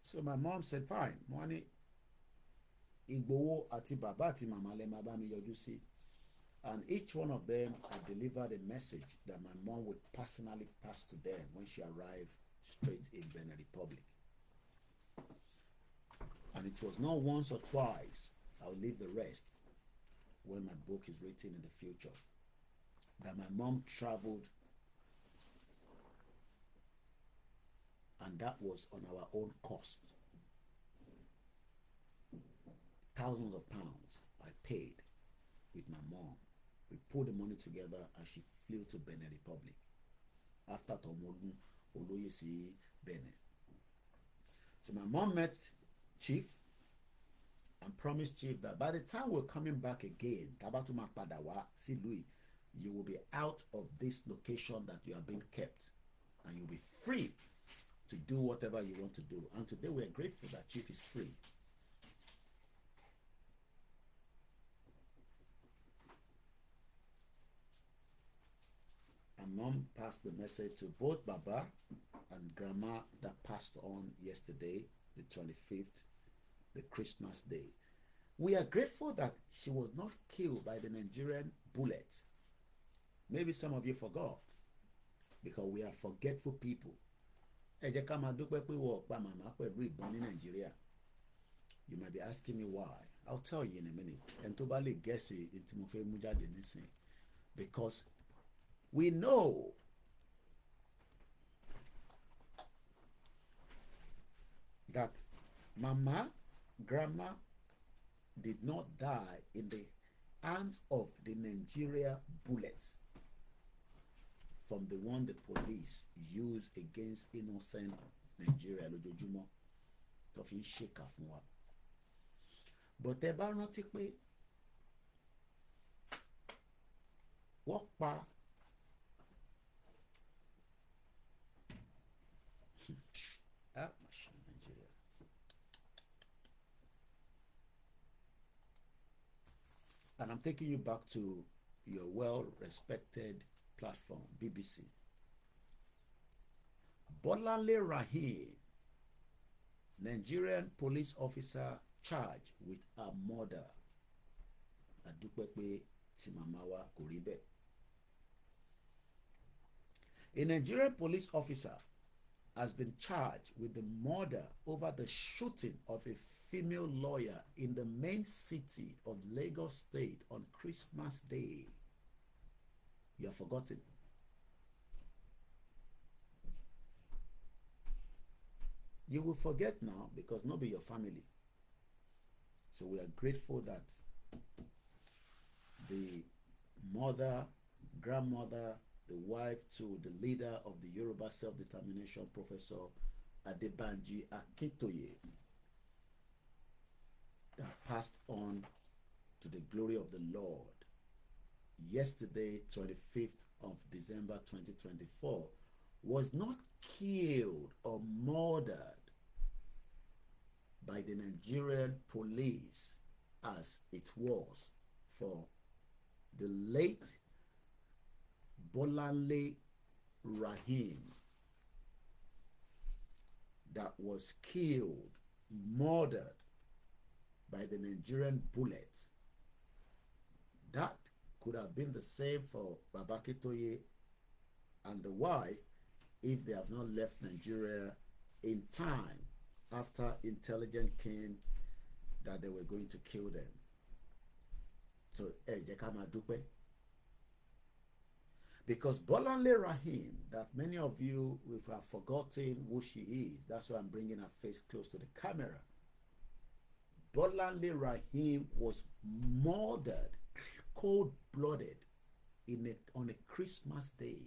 So my mom said, fine, money Igboho àti bàbá àti màmá lẹ máa bá mi yọjú sí. And each one of them, I delivered a message that my mom would personally pass to them when she arrived straight in Benin Republic. And it was not once or twice. I'll leave the rest when my book is written in the future. That my mom traveled, and that was on our own cost. Thousands of pounds I paid with my mom. We put the money together and she flew to Benin Republic. After Tomodun, Oloye sí Benin. So my mom met Chief and promised Chief that by the time we're coming back again, Tabatuma Padawa, see Louis, you will be out of this location that you are being kept, and you'll be free to do whatever you want to do. And today we're grateful that Chief is free. And Mom passed the message to both Baba and Grandma that passed on yesterday, the 25th, the Christmas day. We are grateful that she was not killed by the Nigerian bullet. Maybe some of you forgot, because we are forgetful people. Ẹ jẹ́ ká máa dúpẹ́ pé wọ́n pa màmá pẹ̀lú ìbọn ní Nàìjíríà. You might be asking me why. I'll tell you in a minute. And tó bá lè gẹ̀ẹ́sì tí mo fẹ́ mú jáde nísìn. Because we know that Mama, Grandma did not die in the hands of the Nigeria bullet from the one the police used against innocent Nigeria lójoojúmọ́ tó fi ń ṣèkà fún wa. But ẹ bá rántí pé wọ́n pa Nigeria. And I'm taking you back to your well-respected platform, BBC. Bolanle Rahim, Nigerian police officer charged with a murder. Adúpẹ́ pé tí màmá wa kò rí bẹ́ẹ̀. A Nigerian police officer has been charged with the murder over the shooting of a female lawyer in the main city of Lagos State on Christmas Day. You have forgotten. You will forget now because not be your family. So we are grateful that the mother, grandmother, the wife to the leader of the Yoruba Self-Determination, Professor Adebanji Akintoye, that passed on to the glory of the Lord yesterday, 25th of December 2024, was not killed or murdered by the Nigerian police as it was for the late Bolanle Rahim, that was killed, murdered by the Nigerian bullet. That could have been the same for Baba Akintoye and the wife if they have not left Nigeria in time after intelligence came that they were going to kill them. So, because Bolanle Rahim, that many of you have forgotten who she is, that's why I'm bringing her face close to the camera. Bolanle Rahim was murdered, cold-blooded, on a Christmas day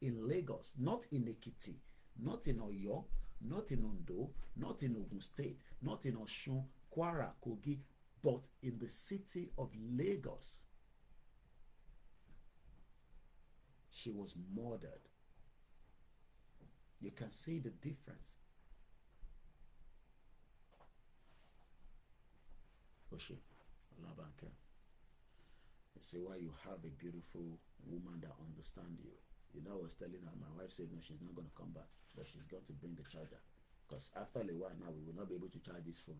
in Lagos, not in Ekiti, not in Oyo, not in Ondo, not in Ogun State, not in Osun, Kwara, Kogi, but in the city of Lagos. She was murdered. You can see the difference. Oshé, Olabanke. You see why you have a beautiful woman that understands you. You know, I was telling her, my wife said, no, she's not going to come back, but she's got to bring the charger. Because after a while now, we will not be able to charge this phone.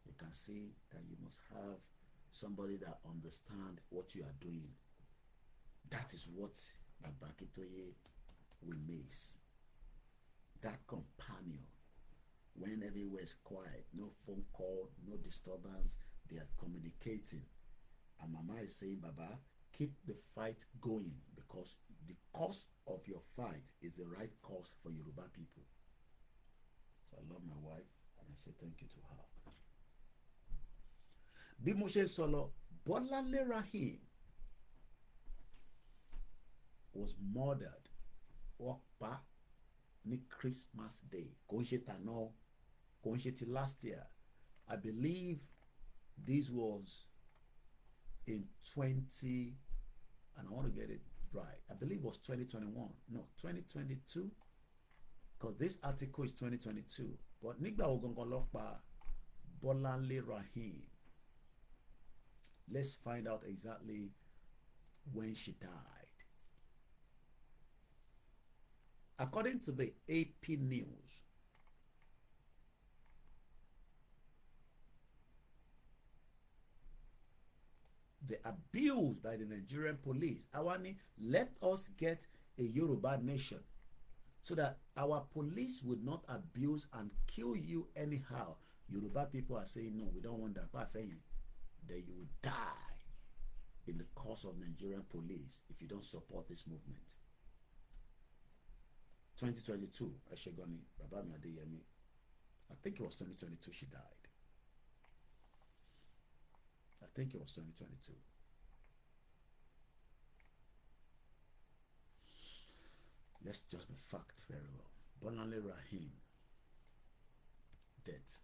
You can see that you must have somebody that understands what you are doing. That is what Baba Akintoye will miss. That companion. When everywhere is quiet, no phone call, no disturbance, they are communicating. And Mama is saying, Baba, keep the fight going, because the cause of your fight is the right cause for Yoruba people. So I love my wife and I say thank you to her. Bí mo ṣe sọ̀rọ̀, Bolanle Rahim was murdered or pa ní Christmas Day. Kò ń ṣe tàná, kò ń ṣe ti last year. I believe this was in 20, and I want to get it right. I believe it was 2021. No, 2022. Because this article is 2022. But nígbà wo gangan ló pa Bolanle Rahim. Let's find out exactly when she died. According to the AP News, the abuse by the Nigerian police. Awani, let us get a Yoruba nation so that our police would not abuse and kill you anyhow. Yoruba people are saying, no, we don't want that. Then you will die in the course of Nigerian police if you don't support this movement. 2022, Eshegoni, Babami Adeyemi, I think it was 2022 she died. I think it was 2022. Let's just be fact very well. Bolanle Rahim, death.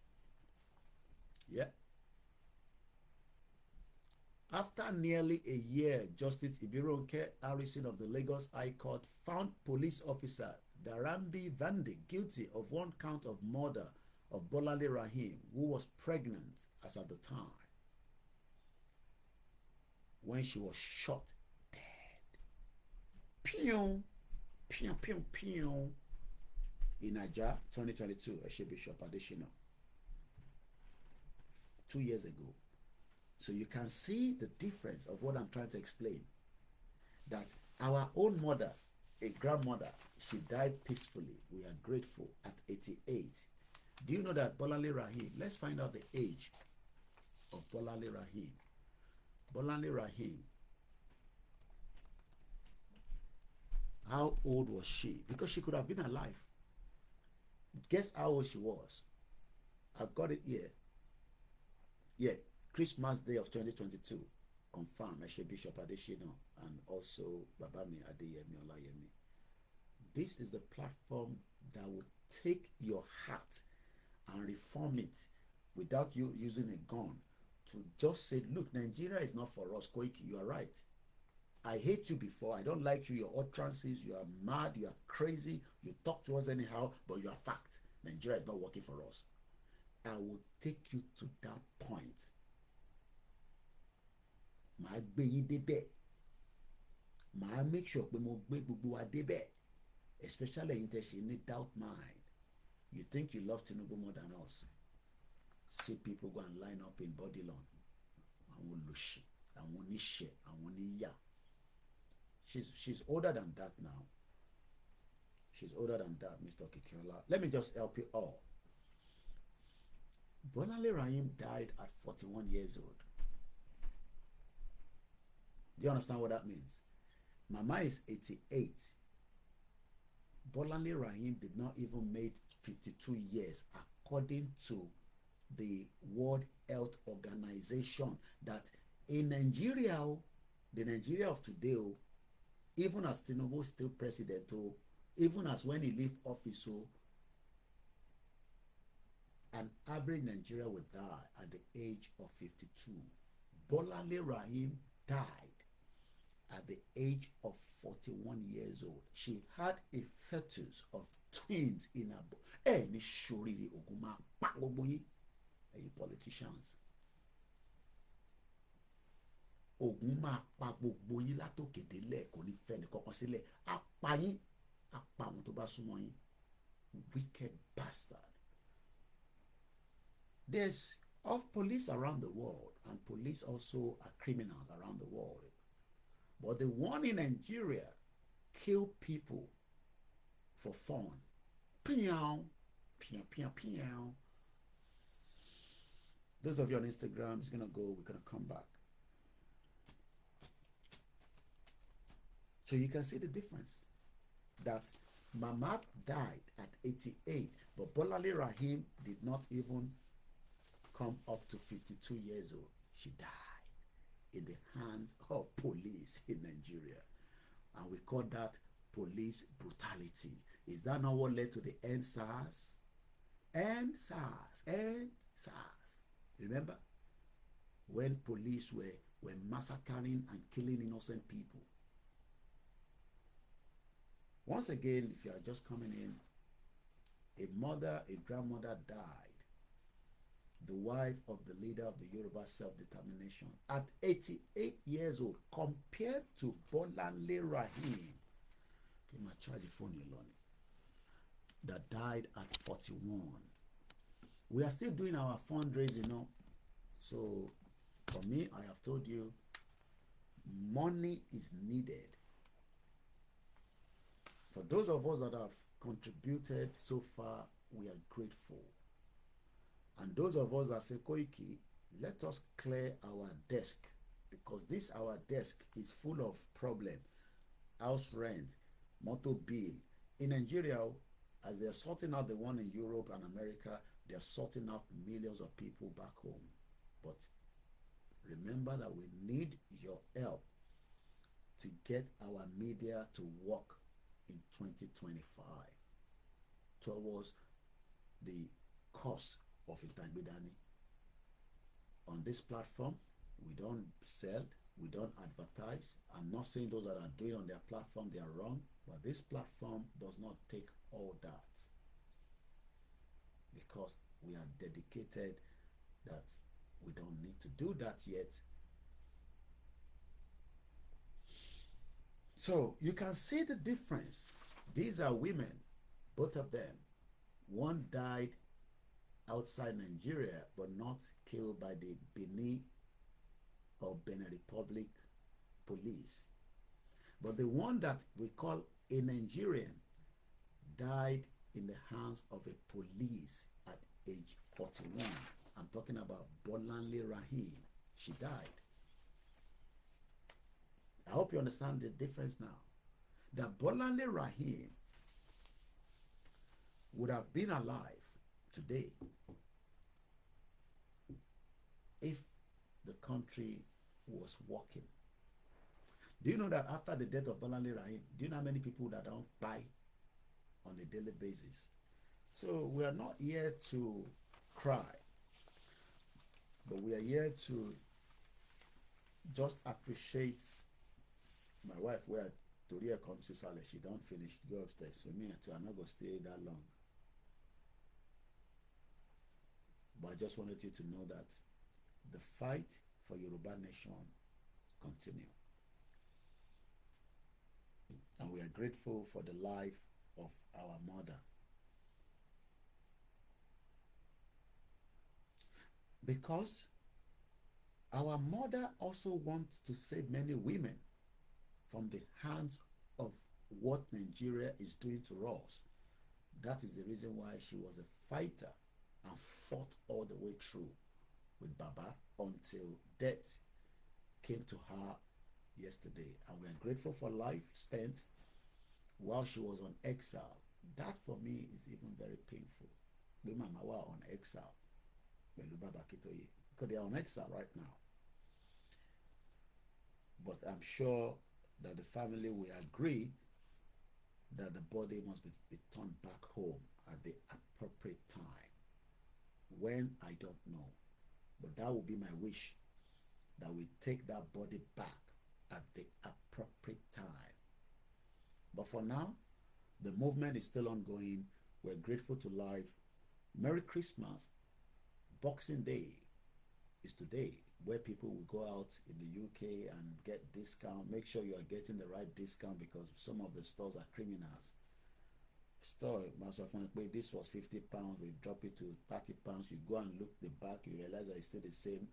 Yeah. After nearly a year, Justice Ibironke Harrison of the Lagos High Court found police officer Darambi Vande guilty of one count of murder of Bolanle Rahim, who was pregnant as at the time when she was shot dead. Pew, pew, pew, pew. In Aja, 2022, Bishop Adeshina. 2 years ago. So you can see the difference of what I'm trying to explain. That our own mother, a grandmother, she died peacefully. We are grateful at 88. Do you know that Bolanle Rahim, let's find out the age of Bolanle Rahim. Bolanle Rahim, how old was she? Because she could have been alive. Guess how old she was. I've got it here. Yeah, Christmas Day of 2022. Confirm, Bishop Adeshina and also Babami Adeyemi Olayemi. This is the platform that will take your heart and reform it without you using a gun to just say, look, Nigeria is not for us. Koiki, you are right. I hate you before. I don't like you. Your utterances, you are mad, you are crazy, you talk to us anyhow, but you are fact. Nigeria is not working for us. I will take you to that point. Màá gbé yín débẹ̀. Màá make sure pé mo gbé gbogbo wa débẹ̀. Especially in tẹ́ ṣe ní doubt mind. You think you love Tinubu more than us. See people go and line up in Bolanle. Àwọn olóṣì, àwọn oníṣẹ́, àwọn oníyà. She's older than that now. She's older than that, Mr. Kikiola. Let me just help you all. Bolanle Rahim died at 41 years old. Do you understand what that means? Mama is 88. Bolanle Rahim did not even make 52 years according to the World Health Organization, that in Nigeria, the Nigeria of today, even as Tinubu is still president, even as when he leave office, an average Nigeria will die at the age of 52. Bolanle Rahim died at the age of 41 years old. She had a fetus of twins in her body. Ní ṣoríire ogun máa pa gbogbo yín, ẹ̀yin politicians. Ogun máa pa gbogbo yín látòkè délẹ̀, kò ní fẹ́ni kankan sílẹ̀. Á pa yín, á pa àwọn tó bá súnmọ́ yín. Wicked bastard. There's of police around the world, and police also are criminals around the world. But the one in Nigeria kill people for fun. Pew, pew, pew, pew. Those of you on Instagram, it's gonna go, we're gonna come back. So you can see the difference. That Mama died at 88, but Bolanle Rahim did not even come up to 52 years old. She died in the hands of police in Nigeria. And we call that police brutality. Is that not what led to the end SARS? End SARS. End SARS. Remember? When police were massacring and killing innocent people. Once again, if you are just coming in, a grandmother died. The wife of the leader of the Yoruba self-determination at 88 years old, compared to Bolanle Rahim, that died at 41. We are still doing our fundraising, So for me, I have told you, money is needed. For those of us that have contributed so far, we are grateful. And those of us that say, Koiki, let us clear our desk, because this our desk is full of problem. House rent, motor bill. In Nigeria, as they are sorting out the one in Europe and America, they are sorting out millions of people back home. But remember that we need your help to get our media to work in 2025 towards the cause of Itagbidani. On this platform, we don't sell, we don't advertise. I'm not saying those that are doing on their platform, they are wrong, but this platform does not take all that, because we are dedicated that we don't need to do that yet. So you can see the difference. These are women, both of them. One died outside Nigeria, but not killed by the Benin or Benin Republic police. But the one that we call a Nigerian died in the hands of a police at age 41. I'm talking about Bolanle Rahim. She died. I hope you understand the difference now. That Bolanle Rahim would have been alive today if the country was working. Do you know that after the death of Bolanle Rahim, do you know how many people that don't die on a daily basis? So we are not here to cry, but we are here to just appreciate my wife. Where Toria comes to Sale, she don't finish, go upstairs. So me too, I'm not going to stay that long. But I just wanted you to know that the fight for Yoruba nation continue. And we are grateful for the life of our mother. Because our mother also wants to save many women from the hands of what Nigeria is doing to us. That is the reason why she was a fighter and fought all the way through with Baba until death came to her yesterday. And we are grateful for life spent while she was on exile. That for me is even very painful. We Mama were on exile. Because they are on exile right now. But I'm sure that the family will agree that the body must be returned back home at the appropriate time. When, I don't know. But that will be my wish, that we take that body back at the appropriate time. But for now, the movement is still ongoing. We're grateful to life. Merry Christmas. Boxing Day is today, where people will go out in the UK and get discount. Make sure you are getting the right discount, because some of the stores are criminals. Store must have paid, this was £50, we drop it to £30. You go and look the back, you realize that it's still the same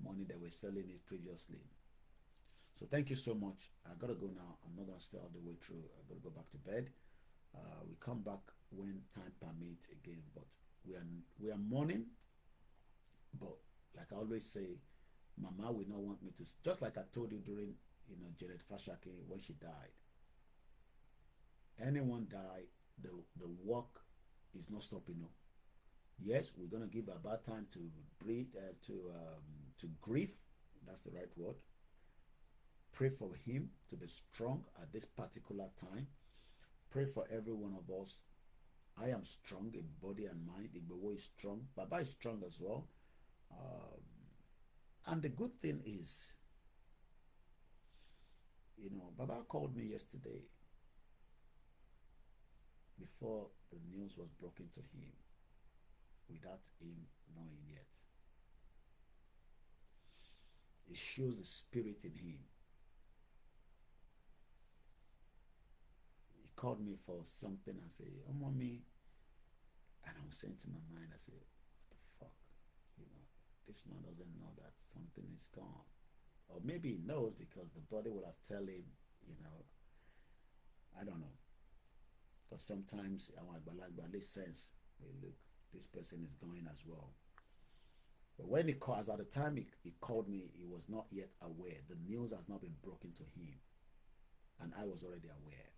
money that we're selling it previously. So thank you so much. I gotta go now. I'm not gonna stay all the way through. I gotta go back to bed. We come back when time permits again, but we are mourning. But like I always say, Mama will not want me to, just like I told you during, Janet Fashake when she died. Anyone die, the work is not stopping. No. Yes, we're gonna give about time to breathe, to grieve. That's the right word. Pray for him to be strong at this particular time. Pray for every one of us. I am strong in body and mind. Igbowo is strong. Baba is strong as well. And the good thing is, Baba called me yesterday before the news was broken to him, without him knowing yet. It shows the spirit in him. He called me for something and said, "Oh, mommy," and I'm saying to my mind, I said, "What the fuck? This man doesn't know that something is gone." or maybe he knows because the body would have tell him, I don't know. Because sometimes our àgbàlagbà lè sense, hey, look, this person is going as well. But when he calls, at the time he called me, he was not yet aware. The news has not been broken to him. And I was already aware.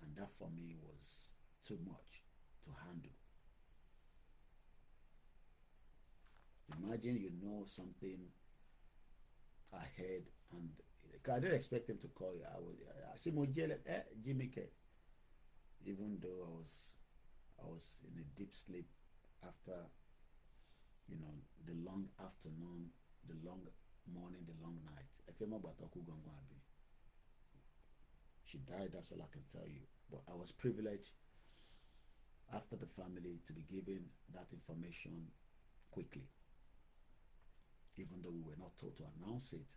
And that for me was too much to handle. Imagine you know something ahead, and I didn't expect him to call you. I was Jimmy K. Even though I was in a deep sleep after the long afternoon, the long morning, the long night. She died, that's all I can tell you. But I was privileged after the family to be given that information quickly, even though we were not told to announce it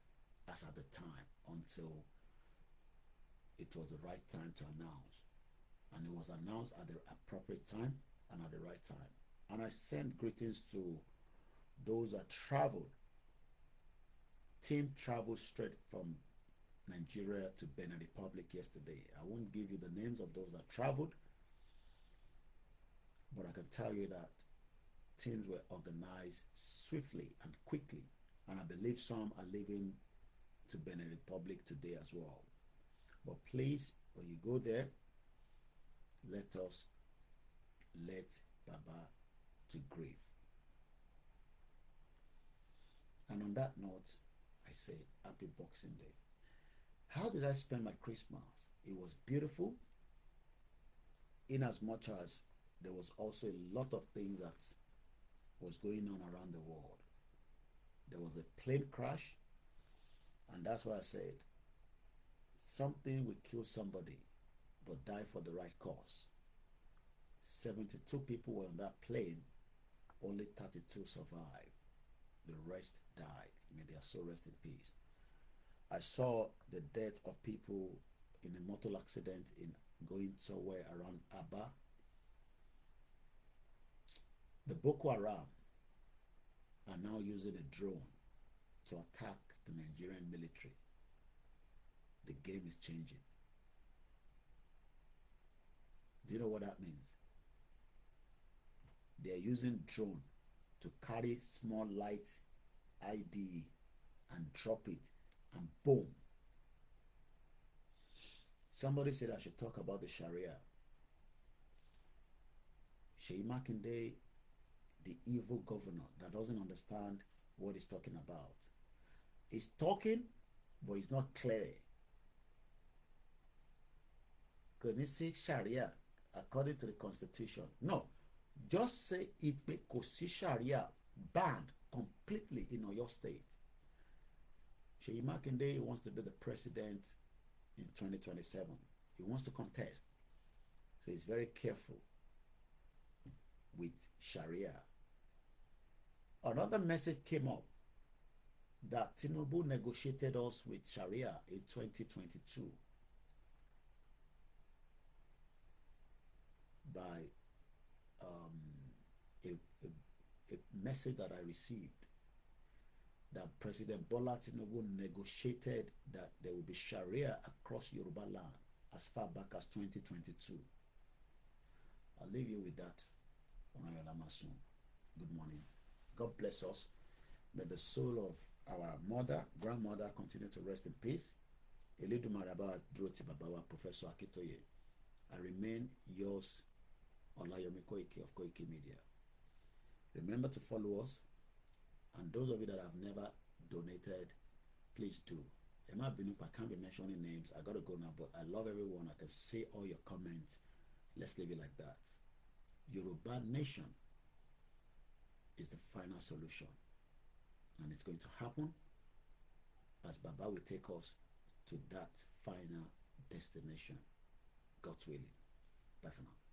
as at the time, until it was the right time to announce. And it was announced at the appropriate time and at the right time. And I sent greetings to those that traveled. Team traveled straight from Nigeria to Benin Republic yesterday. I won't give you the names of those that traveled, but I can tell you that teams were organized swiftly and quickly, and I believe some are leaving to Benin Republic today as well. But please, when you go there, let us let Baba to grieve. And on that note, I say happy Boxing Day. How did I spend my Christmas? It was beautiful, in as much as there was also a lot of things that was going on around the world. There was a plane crash, and that's why I said something will kill somebody but die for the right cause. 72 people were on that plane, only 32 survived. The rest died. May their soul rest in peace. I saw the death of people in a motor accident in going somewhere around Aba. The Boko Haram are now using a drone to attack the Nigerian military. The game is changing. Do you know what that means? They are using drone to carry small light IDE and drop it, and boom. Somebody said I should talk about the Sharia. Seyi Makinde, the evil governor that doesn't understand what he's talking about. He's talking, but he's not clear. Can you say Sharia according to the constitution? No. Just say it may kò Sharia banned completely in Oyo State. Seyi Makinde wants to be the president in 2027. He wants to contest. So he's very careful with Sharia. Another message came up that Tinubu negotiated us with Sharia in 2022 by a message that I received, that President Bola Tinubu negotiated that there will be Sharia across Yoruba land as far back as 2022. I'll leave you with that. Good morning. God bless us. May the soul of our mother, grandmother continue to rest in peace. Elédùmarè bá wa dúró ti bàbá wa Professor Akitoye. I remain yours, OLAYOMI KOIKI of Koikimedia. Remember to follow us, and those of you that have never donated, please do. Emma Binup, I can't be mentioning names. I gotta go now, but I love everyone. I can see all your comments. Let's leave it like that. Yoruba Nation is the final solution, and it's going to happen as Baba will take us to that final destination. God's willing. Bye for now.